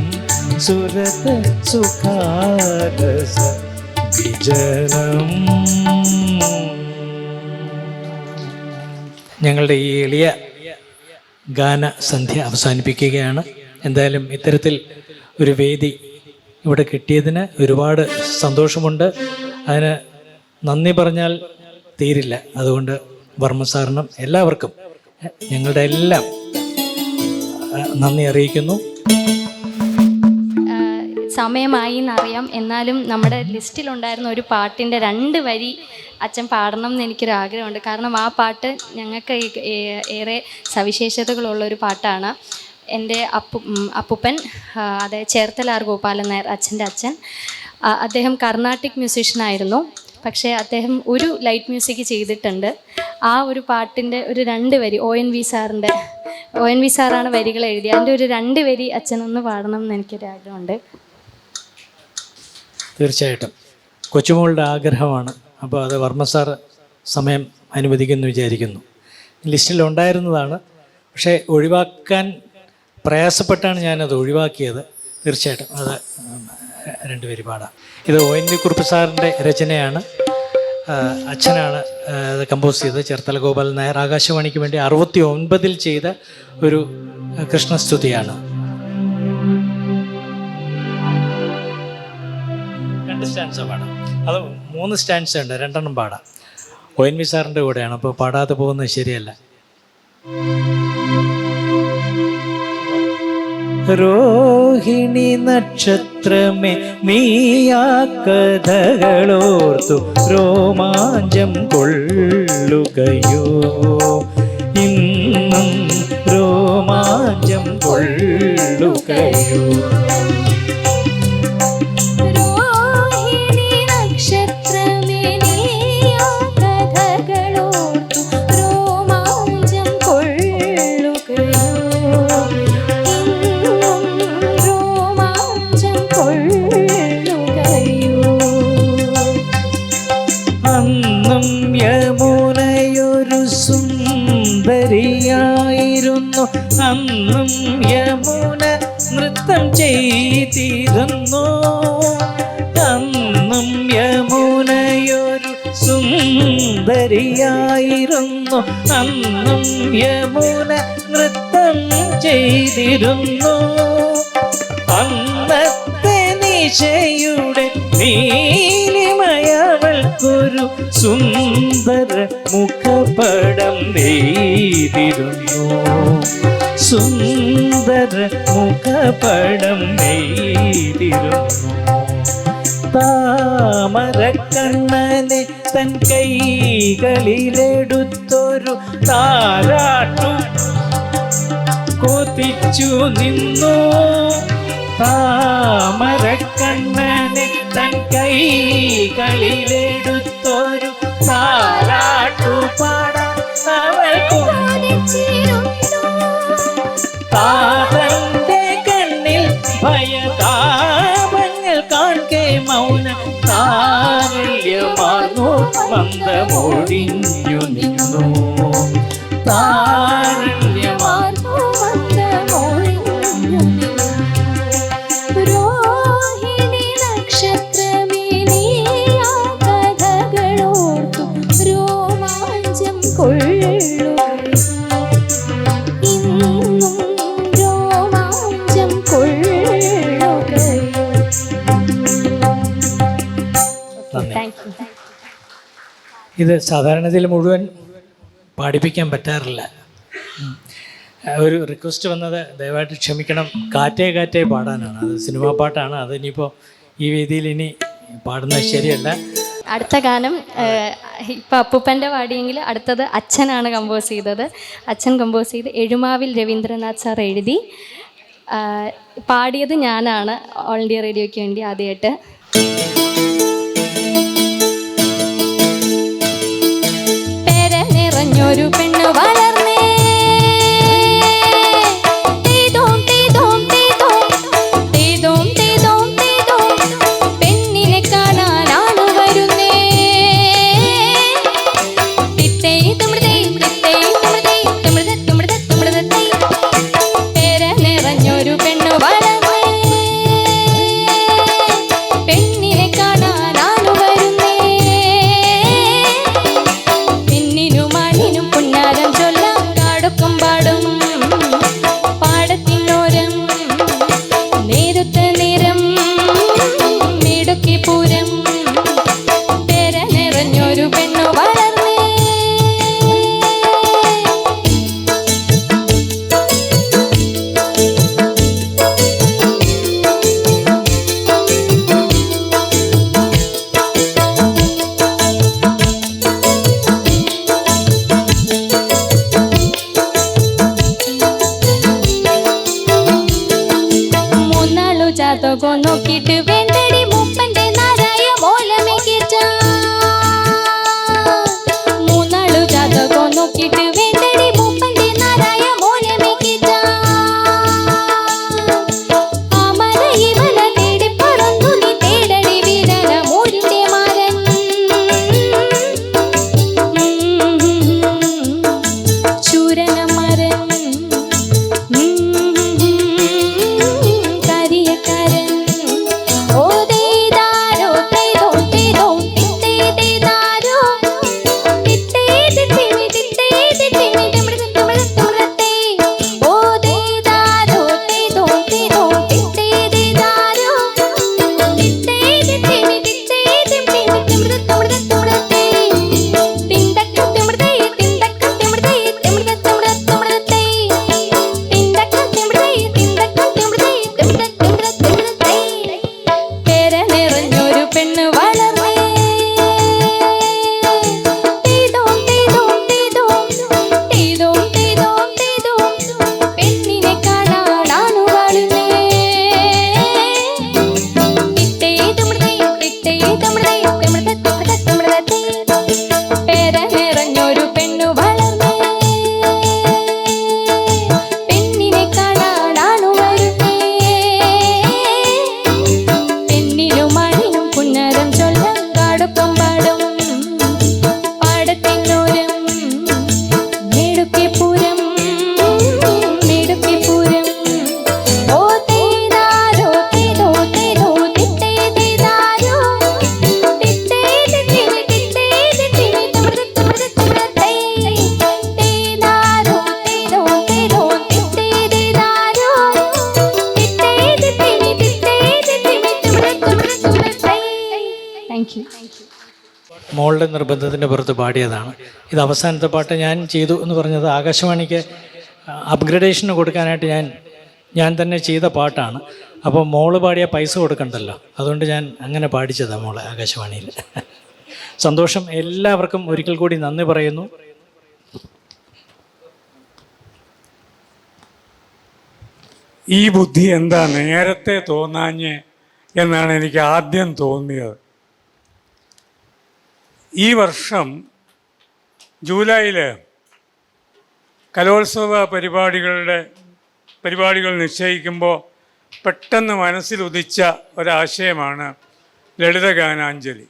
സുരത സുഖാലസ വിജനം. ഞങ്ങളുടെ ഈ എളിയ ഗാനസന്ധ്യ അവസാനിപ്പിക്കുകയാണ്. എന്തായാലും ഇത്തരത്തിൽ ഒരു വേദി ഇവിടെ കിട്ടിയതിന് ഒരുപാട് സന്തോഷമുണ്ട്. അതിന് നന്ദി പറഞ്ഞാൽ തീരില്ല. അതുകൊണ്ട് വർമ്മ സാറിനും എല്ലാവർക്കും ഞങ്ങളുടെ എല്ലാം നന്ദി അറിയിക്കുന്നു. സമയമായി എന്നറിയാം, എന്നാലും നമ്മുടെ ലിസ്റ്റിലുണ്ടായിരുന്ന ഒരു പാട്ടിൻ്റെ 2 വരി അച്ഛൻ പാടണം എന്ന് എനിക്കൊരാഗ്രഹമുണ്ട്. കാരണം ആ പാട്ട് ഞങ്ങൾക്ക് ഏറെ സവിശേഷതകളുള്ള ഒരു പാട്ടാണ്. എൻ്റെ അപ്പൂപ്പൻ, അതായത് ചേർത്തലാർ ഗോപാലൻ നായർ, അച്ഛൻ്റെ അച്ഛൻ, അദ്ദേഹം കർണാട്ടിക് മ്യൂസീഷ്യനായിരുന്നു. പക്ഷേ അദ്ദേഹം ഒരു ലൈറ്റ് മ്യൂസിക് ചെയ്തിട്ടുണ്ട്. ആ ഒരു പാട്ടിൻ്റെ ഒരു 2 വരി ഒ എൻ വി സാറാണ് വരികൾ എഴുതിയത്. അതിൻ്റെ ഒരു 2 വരി അച്ഛനൊന്ന് പാടണം എന്ന് എനിക്കൊരാഗ്രഹമുണ്ട്. തീർച്ചയായിട്ടും കൊച്ചുമോളുടെ ആഗ്രഹമാണ്. അപ്പോൾ അത് വർമ്മ സാർ സമയം അനുവദിക്കുമെന്ന് വിചാരിക്കുന്നു. ലിസ്റ്റിലുണ്ടായിരുന്നതാണ്, പക്ഷേ ഒഴിവാക്കാൻ പ്രയാസപ്പെട്ടാണ് ഞാനത് ഒഴിവാക്കിയത്. തീർച്ചയായിട്ടും അത് 2 വരി പാടാം. ഇത് ഒ എൻ വി കുറുപ്പ് സാറിൻ്റെ രചനയാണ്. അച്ഛനാണ് അത് കമ്പോസ് ചെയ്തത്. ചേർത്തല ഗോപാലൻ നായർ ആകാശവാണിക്ക് വേണ്ടി 69 ചെയ്ത ഒരു കൃഷ്ണസ്തുതിയാണ്. 2 സ്റ്റാൻസ പാടാം. അത് 3 സ്റ്റാൻസ ഉണ്ട്, 2 പാടാം. ONV സാറിൻ്റെ കൂടെയാണ്, അപ്പോൾ പാടാതെ പോകുന്നത് ശരിയല്ല. രോഹിണി നക്ഷത്രമേ നീയാ കഥകളോർത്തു രോമാഞ്ചം കൊള്ളുകയോ, ഇന്നും രോമാഞ്ചം കൊള്ളുകയോ. അന്നും യമുനയൊരു സുന്ദരിയായിരുന്നു, അന്നും യമുന നൃത്തം ചെയ്തിരുന്നു. അന്നും യമുനയൊരു സുന്ദരിയായിരുന്നു, അന്നും യമുന നൃത്തം ചെയ്തിരുന്നു. അന്നത്തെ നിശയുടെ നീലിമയവൾക്കൊരു സുന്ദര മുഖപടം നെയ്തിരുന്നു, സുന്ദര മുഖപടം നെയ്തിരുന്നു. താമരക്കണ്ണനെ തൻ കൈകളിലെടുത്തൊരു താരാട്ടു കൊതിച്ചു നിന്നു. താമരക്കണ്ണനെ തൻ കൈകളിലെടുത്തൊരു താരാട്ടു പാടാൻ അവൾ കൊതിച്ചിരുന്നു. താതന്റെ കണ്ണിൽ ഭയതാപങ്ങൾ കാൺകെ മൗന താരല്യമാർന്നു മന്ദമൊഴിഞ്ഞു നിന്നു. താരല്യമാർന്നു മന്ദമൊഴിഞ്ഞു നിന്നു. രോഹിണി നക്ഷത്രമേ നീയാ കഥകളോർത്തു രോമാഞ്ചം കൊള്ളുകയോ, ഇന്നും രോമാഞ്ചം കൊള്ളുകയോ. ഇത് സാധാരണ ഇതിൽ മുഴുവൻ പാടിപ്പിക്കാൻ പറ്റാറില്ല. ഒരു റിക്വസ്റ്റ് വന്നത് ദയവായിട്ട് ക്ഷമിക്കണം, കാറ്റേ കാറ്റേ പാടാനാണ്. അത് സിനിമാ പാട്ടാണ്. അതിനിപ്പോൾ ഈ വേദിയിൽ ഇനി പാടുന്നത് ശരിയല്ല. അടുത്ത ഗാനം ഇപ്പം അപ്പൂപ്പൻ്റെ പാടിയെങ്കിൽ അടുത്തത് അച്ഛനാണ് കമ്പോസ് ചെയ്തത്. അച്ഛൻ കമ്പോസ് ചെയ്ത് എഴുമാവിൽ രവീന്ദ്രനാഥ് സാർ എഴുതി, പാടിയത് ഞാനാണ് ഓൾ ഇന്ത്യ റേഡിയോയ്ക്ക് വേണ്ടി ആദ്യമായിട്ട്. പെര നിറഞ്ഞൊരു പെണ്ണു വളർന്നേ, പെണ്ണിനെ കാണാനാണ് വരുന്നേ. പെര നിറഞ്ഞൊരു പെണ്ണു വളർന്നേ, പെണ്ണിനെ കാണാനാണ് വരുന്നേ. പെണ്ണിനും ആണിനും പുന്നാരം ചൊല്ലാം കാടൊക്കും പാടും പാടത്തിനോരം നേരത്തെ നേരം മിടുക്കി പൂരം. പെര നിറഞ്ഞൊരു പെണ്ണു വളർന്നേ. മൂന്നാളു ജാതകോ നോക്കിയിട്ട് വേണ്ടടി മൂപ്പന്റെ നാരായ മോലമേ കേറ്റാ. മൂന്നാളു ജാതകോ നോക്കിയിട്ട് വേണ്ടടി മൂപ്പന്റെ നാരായ മോലമേ കേറ്റാ. ആ മല ഈ മല തേടി പറന്നു നീ തേടടി വീരന മൂരിന്റെ മാരൻ. ചൂരന മരൻ കരിയക്കാരൻ മോളുടെ നിർബന്ധത്തിൻ്റെ പുറത്ത് പാടിയതാണ്. ഇത് അവസാനത്തെ പാട്ട് ഞാൻ ചെയ്തു എന്ന് പറഞ്ഞത് ആകാശവാണിക്ക് അപ്ഗ്രഡേഷന് കൊടുക്കാനായിട്ട് ഞാൻ തന്നെ ചെയ്ത പാട്ടാണ്. അപ്പോൾ മോള് പാടിയ പൈസ കൊടുക്കണ്ടല്ലോ, അതുകൊണ്ട് ഞാൻ അങ്ങനെ പാടിച്ചതാണ് മോളെ ആകാശവാണിയിൽ. സന്തോഷം. എല്ലാവർക്കും ഒരിക്കൽ കൂടി നന്ദി പറയുന്നു. ഈ ബുദ്ധി എന്താ നേരത്തെ തോന്നാഞ്ഞ് എന്നാണ് എനിക്ക് ആദ്യം തോന്നിയത്. ഈ വർഷം ജൂലൈയിൽ കലോത്സവ പരിപാടികൾ നിശ്ചയിക്കുമ്പോൾ പെട്ടെന്ന് മനസ്സിലുദിച്ച ഒരാശയമാണ് ലളിതഗാനാഞ്ജലി.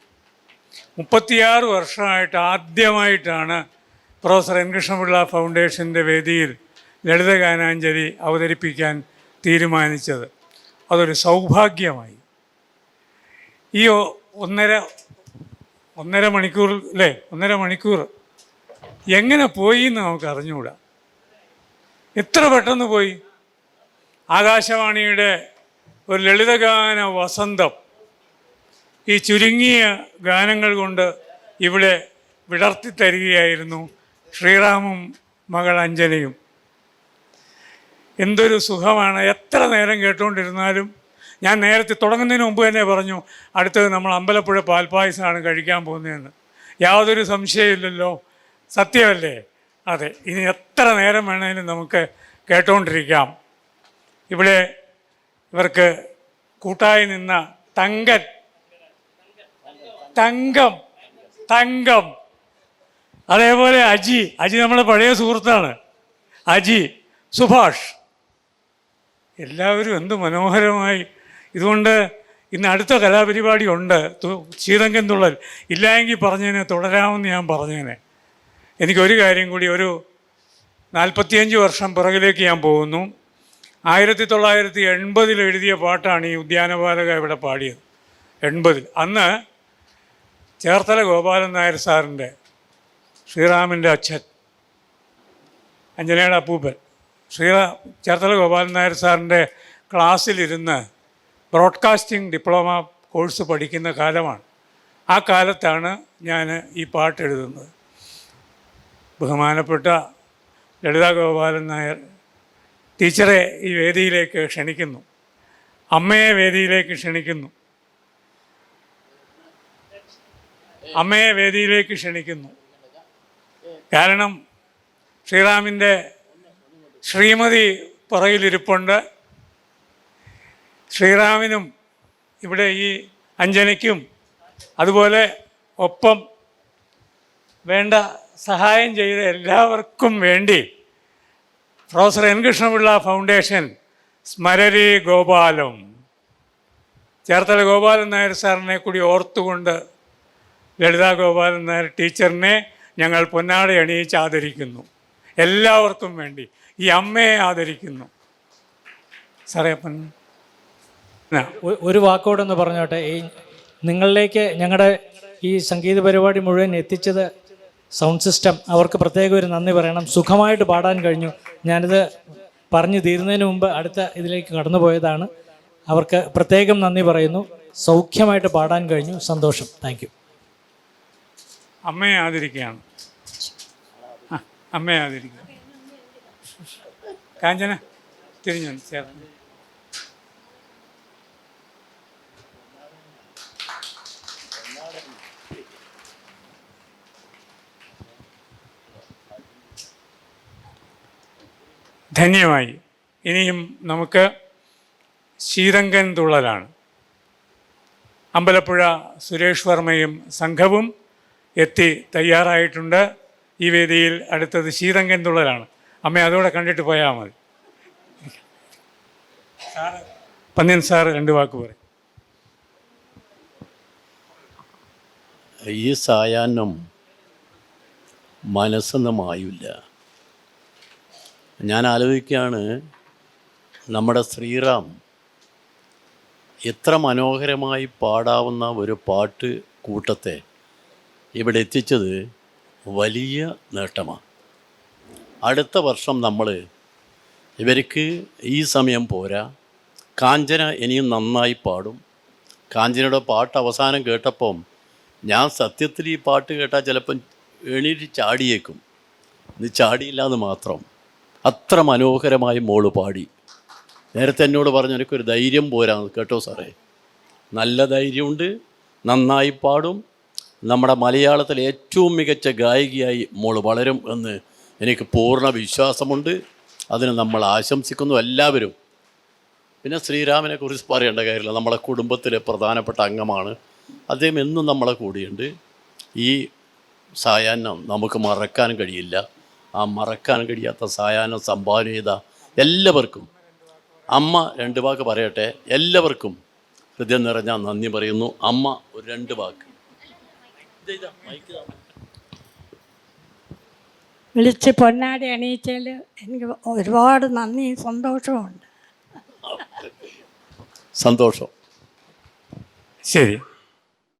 36 വർഷമായിട്ട് ആദ്യമായിട്ടാണ് പ്രൊഫസർ എൻ കൃഷ്ണപിള്ള ഫൗണ്ടേഷൻ്റെ വേദിയിൽ ലളിതഗാനാഞ്ജലി അവതരിപ്പിക്കാൻ തീരുമാനിച്ചത്. അതൊരു സൗഭാഗ്യമായി. ഈ ഒന്നര മണിക്കൂർ എങ്ങനെ പോയി എന്ന് നമുക്ക് അറിഞ്ഞുകൂടാ. എത്ര പെട്ടെന്ന് പോയി. ആകാശവാണിയുടെ ഒരു ലളിതഗാന വസന്തം ഈ ചുരുങ്ങിയ ഗാനങ്ങൾ കൊണ്ട് ഇവിടെ വിടർത്തി തരികയായിരുന്നു ശ്രീറാമും മകൾ അഞ്ജനയും. എന്തൊരു സുഖമാണ്. എത്ര നേരം കേട്ടുകൊണ്ടിരുന്നാലും. ഞാൻ നേരത്തെ തുടങ്ങുന്നതിന് മുമ്പ് തന്നെ പറഞ്ഞു, അടുത്തത് നമ്മൾ അമ്പലപ്പുഴ പാൽപ്പായസമാണ് കഴിക്കാൻ പോകുന്നതെന്ന്. യാതൊരു സംശയമില്ലല്ലോ, സത്യമല്ലേ? അതെ, ഇനി എത്ര നേരം വേണമെങ്കിലും നമുക്ക് കേട്ടുകൊണ്ടിരിക്കാം. ഇവിടെ ഇവർക്ക് കൂട്ടായി നിന്ന തങ്കം, അതേപോലെ അജി നമ്മുടെ പഴയ സുഹൃത്താണ്. അജി, സുഭാഷ്, എല്ലാവരും എന്ത് മനോഹരമായി. ഇതുകൊണ്ട് ഇന്ന് അടുത്ത കലാപരിപാടി ഉണ്ട്, ശീതങ്കൻ തുള്ളൽ. ഇല്ലായെങ്കിൽ പറഞ്ഞതിനെ തുടരാമെന്ന് ഞാൻ പറഞ്ഞേനെ. എനിക്കൊരു കാര്യം കൂടി, ഒരു 45 വർഷം പിറകിലേക്ക് ഞാൻ പോകുന്നു. 1980 എഴുതിയ പാട്ടാണ് ഈ ഉദ്യാനപാലക ഇവിടെ പാടിയത്. 80 അന്ന് ചേർത്തല ഗോപാലൻ നായർ സാറിൻ്റെ, ശ്രീറാമിൻ്റെ അച്ഛൻ, അഞ്ജനയുടെ അപ്പൂപ്പൻ, ചേർത്തല ഗോപാലൻ നായർ സാറിൻ്റെ ക്ലാസ്സിലിരുന്ന് ബ്രോഡ്കാസ്റ്റിംഗ് ഡിപ്ലോമ കോഴ്സ് പഠിക്കുന്ന കാലമാണ്. ആ കാലത്താണ് ഞാൻ ഈ പാട്ട് എഴുതുന്നത്. ബഹുമാനപ്പെട്ട ലളിത ഗോപാലൻ നായർ ടീച്ചറെ ഈ വേദിയിലേക്ക് ക്ഷണിക്കുന്നു, അമ്മയെ വേദിയിലേക്ക് ക്ഷണിക്കുന്നു, കാരണം ശ്രീറാമിൻ്റെ ശ്രീമതി പുറകിലിരിപ്പുണ്ട്. ശ്രീറാമിനും ഇവിടെ ഈ അഞ്ജനയ്ക്കും അതുപോലെ ഒപ്പം വേണ്ട സഹായം ചെയ്ത എല്ലാവർക്കും വേണ്ടി പ്രൊഫസർ എൻ കൃഷ്ണപിള്ള ഫൗണ്ടേഷൻ സ്മരരേ ഗോപാലം, ചേർത്തല ഗോപാലൻ നായർ സാറിനെ കൂടി ഓർത്തുകൊണ്ട് ലളിത ഗോപാലൻ നായർ ടീച്ചറിനെ ഞങ്ങൾ പൊന്നാട അണിയിച്ച് ആദരിക്കുന്നു. എല്ലാവർക്കും വേണ്ടി ഈ അമ്മയെ ആദരിക്കുന്നു. സാറേ, അപ്പം ഒരു വാക്കോടൊന്ന് പറഞ്ഞോട്ടെ. ഈ നിങ്ങളിലേക്ക് ഞങ്ങളുടെ ഈ സംഗീത പരിപാടി മുഴുവൻ എത്തിച്ചത് സൗണ്ട് സിസ്റ്റം, അവർക്ക് പ്രത്യേകം ഒരു നന്ദി പറയണം. സുഖമായിട്ട് പാടാൻ കഴിഞ്ഞു. ഞാനിത് പറഞ്ഞു തീരുന്നതിന് മുമ്പ് അടുത്ത ഇതിലേക്ക് കടന്നു പോയതാണ്. അവർക്ക് പ്രത്യേകം നന്ദി പറയുന്നു. സൗഖ്യമായിട്ട് പാടാൻ കഴിഞ്ഞു. സന്തോഷം. Thank you. അമ്മയെ ആദരിക്കുകയാണ്. അമ്മയെ ആദരിക്കുക. കാഞ്ചന തിരിഞ്ഞു ചേർന്ന്. ധന്യമായി. ഇനിയും നമുക്ക് ശീതങ്കൻ തുള്ളലാണ്. അമ്പലപ്പുഴ സുരേഷ് വർമ്മയും സംഘവും എത്തി തയ്യാറായിട്ടുണ്ട്. ഈ വേദിയിൽ അടുത്തത് ശീതങ്കൻ തുള്ളലാണ്. അമ്മ അതോടെ കണ്ടിട്ട് പോയാൽ മതി. സാറ്, പന്ന്യൻ സാറ് 2 വാക്ക് പറയും. ഈ സായാഹ്നം മനസ്സൊന്നും ആയില്ല. ഞാൻ ആലോചിക്കുകയാണ്, നമ്മുടെ ശ്രീറാം എത്ര മനോഹരമായി പാടാവുന്ന ഒരു പാട്ട് കൂട്ടത്തെ ഇവിടെ എത്തിച്ചത് വലിയ നേട്ടമാണ്. അടുത്ത വർഷം നമ്മൾ ഇവർക്ക് ഈ സമയം പോരാ, കാഞ്ചന ഇനിയും നന്നായി പാടും. കാഞ്ചനയുടെ പാട്ട് അവസാനം കേട്ടപ്പം ഞാൻ സത്യത്തിൽ ഈ പാട്ട് കേട്ടാൽ ചിലപ്പം എണീറ്റ് ചാടിയേക്കും. ഇത് ചാടിയില്ല എന്ന് മാത്രം. അത്ര മനോഹരമായി മോള് പാടി. നേരത്തെ എന്നോട് പറഞ്ഞു എനിക്കൊരു ധൈര്യം പോരാന്ന്. കേട്ടോ സാറേ, നല്ല ധൈര്യമുണ്ട്, നന്നായി പാടും. നമ്മുടെ മലയാളത്തിലെ ഏറ്റവും മികച്ച ഗായികയായി മോൾ വളരും എന്ന് എനിക്ക് പൂർണ്ണ വിശ്വാസമുണ്ട്. അതിന് നമ്മൾ ആശംസിക്കുന്നു എല്ലാവരും. പിന്നെ ശ്രീരാമിനെ കുറിച്ച് പറയേണ്ട കാര്യമില്ല, നമ്മളെ കുടുംബത്തിലെ പ്രധാനപ്പെട്ട അംഗമാണ്. അദ്ദേഹം എന്നും നമ്മളെ കൂടിയുണ്ട്. ഈ സായാഹ്നം നമുക്ക് മറക്കാൻ കഴിയില്ല. ആ മറക്കാൻ കഴിയാത്ത സായാഹ്നം സംഭാവന ചെയ്ത എല്ലാവർക്കും, അമ്മ 2 വാക്ക് പറയട്ടെ, എല്ലാവർക്കും ഹൃദയം നിറഞ്ഞ നന്ദി പറയുന്നു. അമ്മ ഒരു 2 വാക്ക്. വിളിച്ച് പൊന്നാടി അണിയിച്ചതിൽ എനിക്ക് ഒരുപാട് നന്ദിയും സന്തോഷമുണ്ട്. സന്തോഷം. ശരി.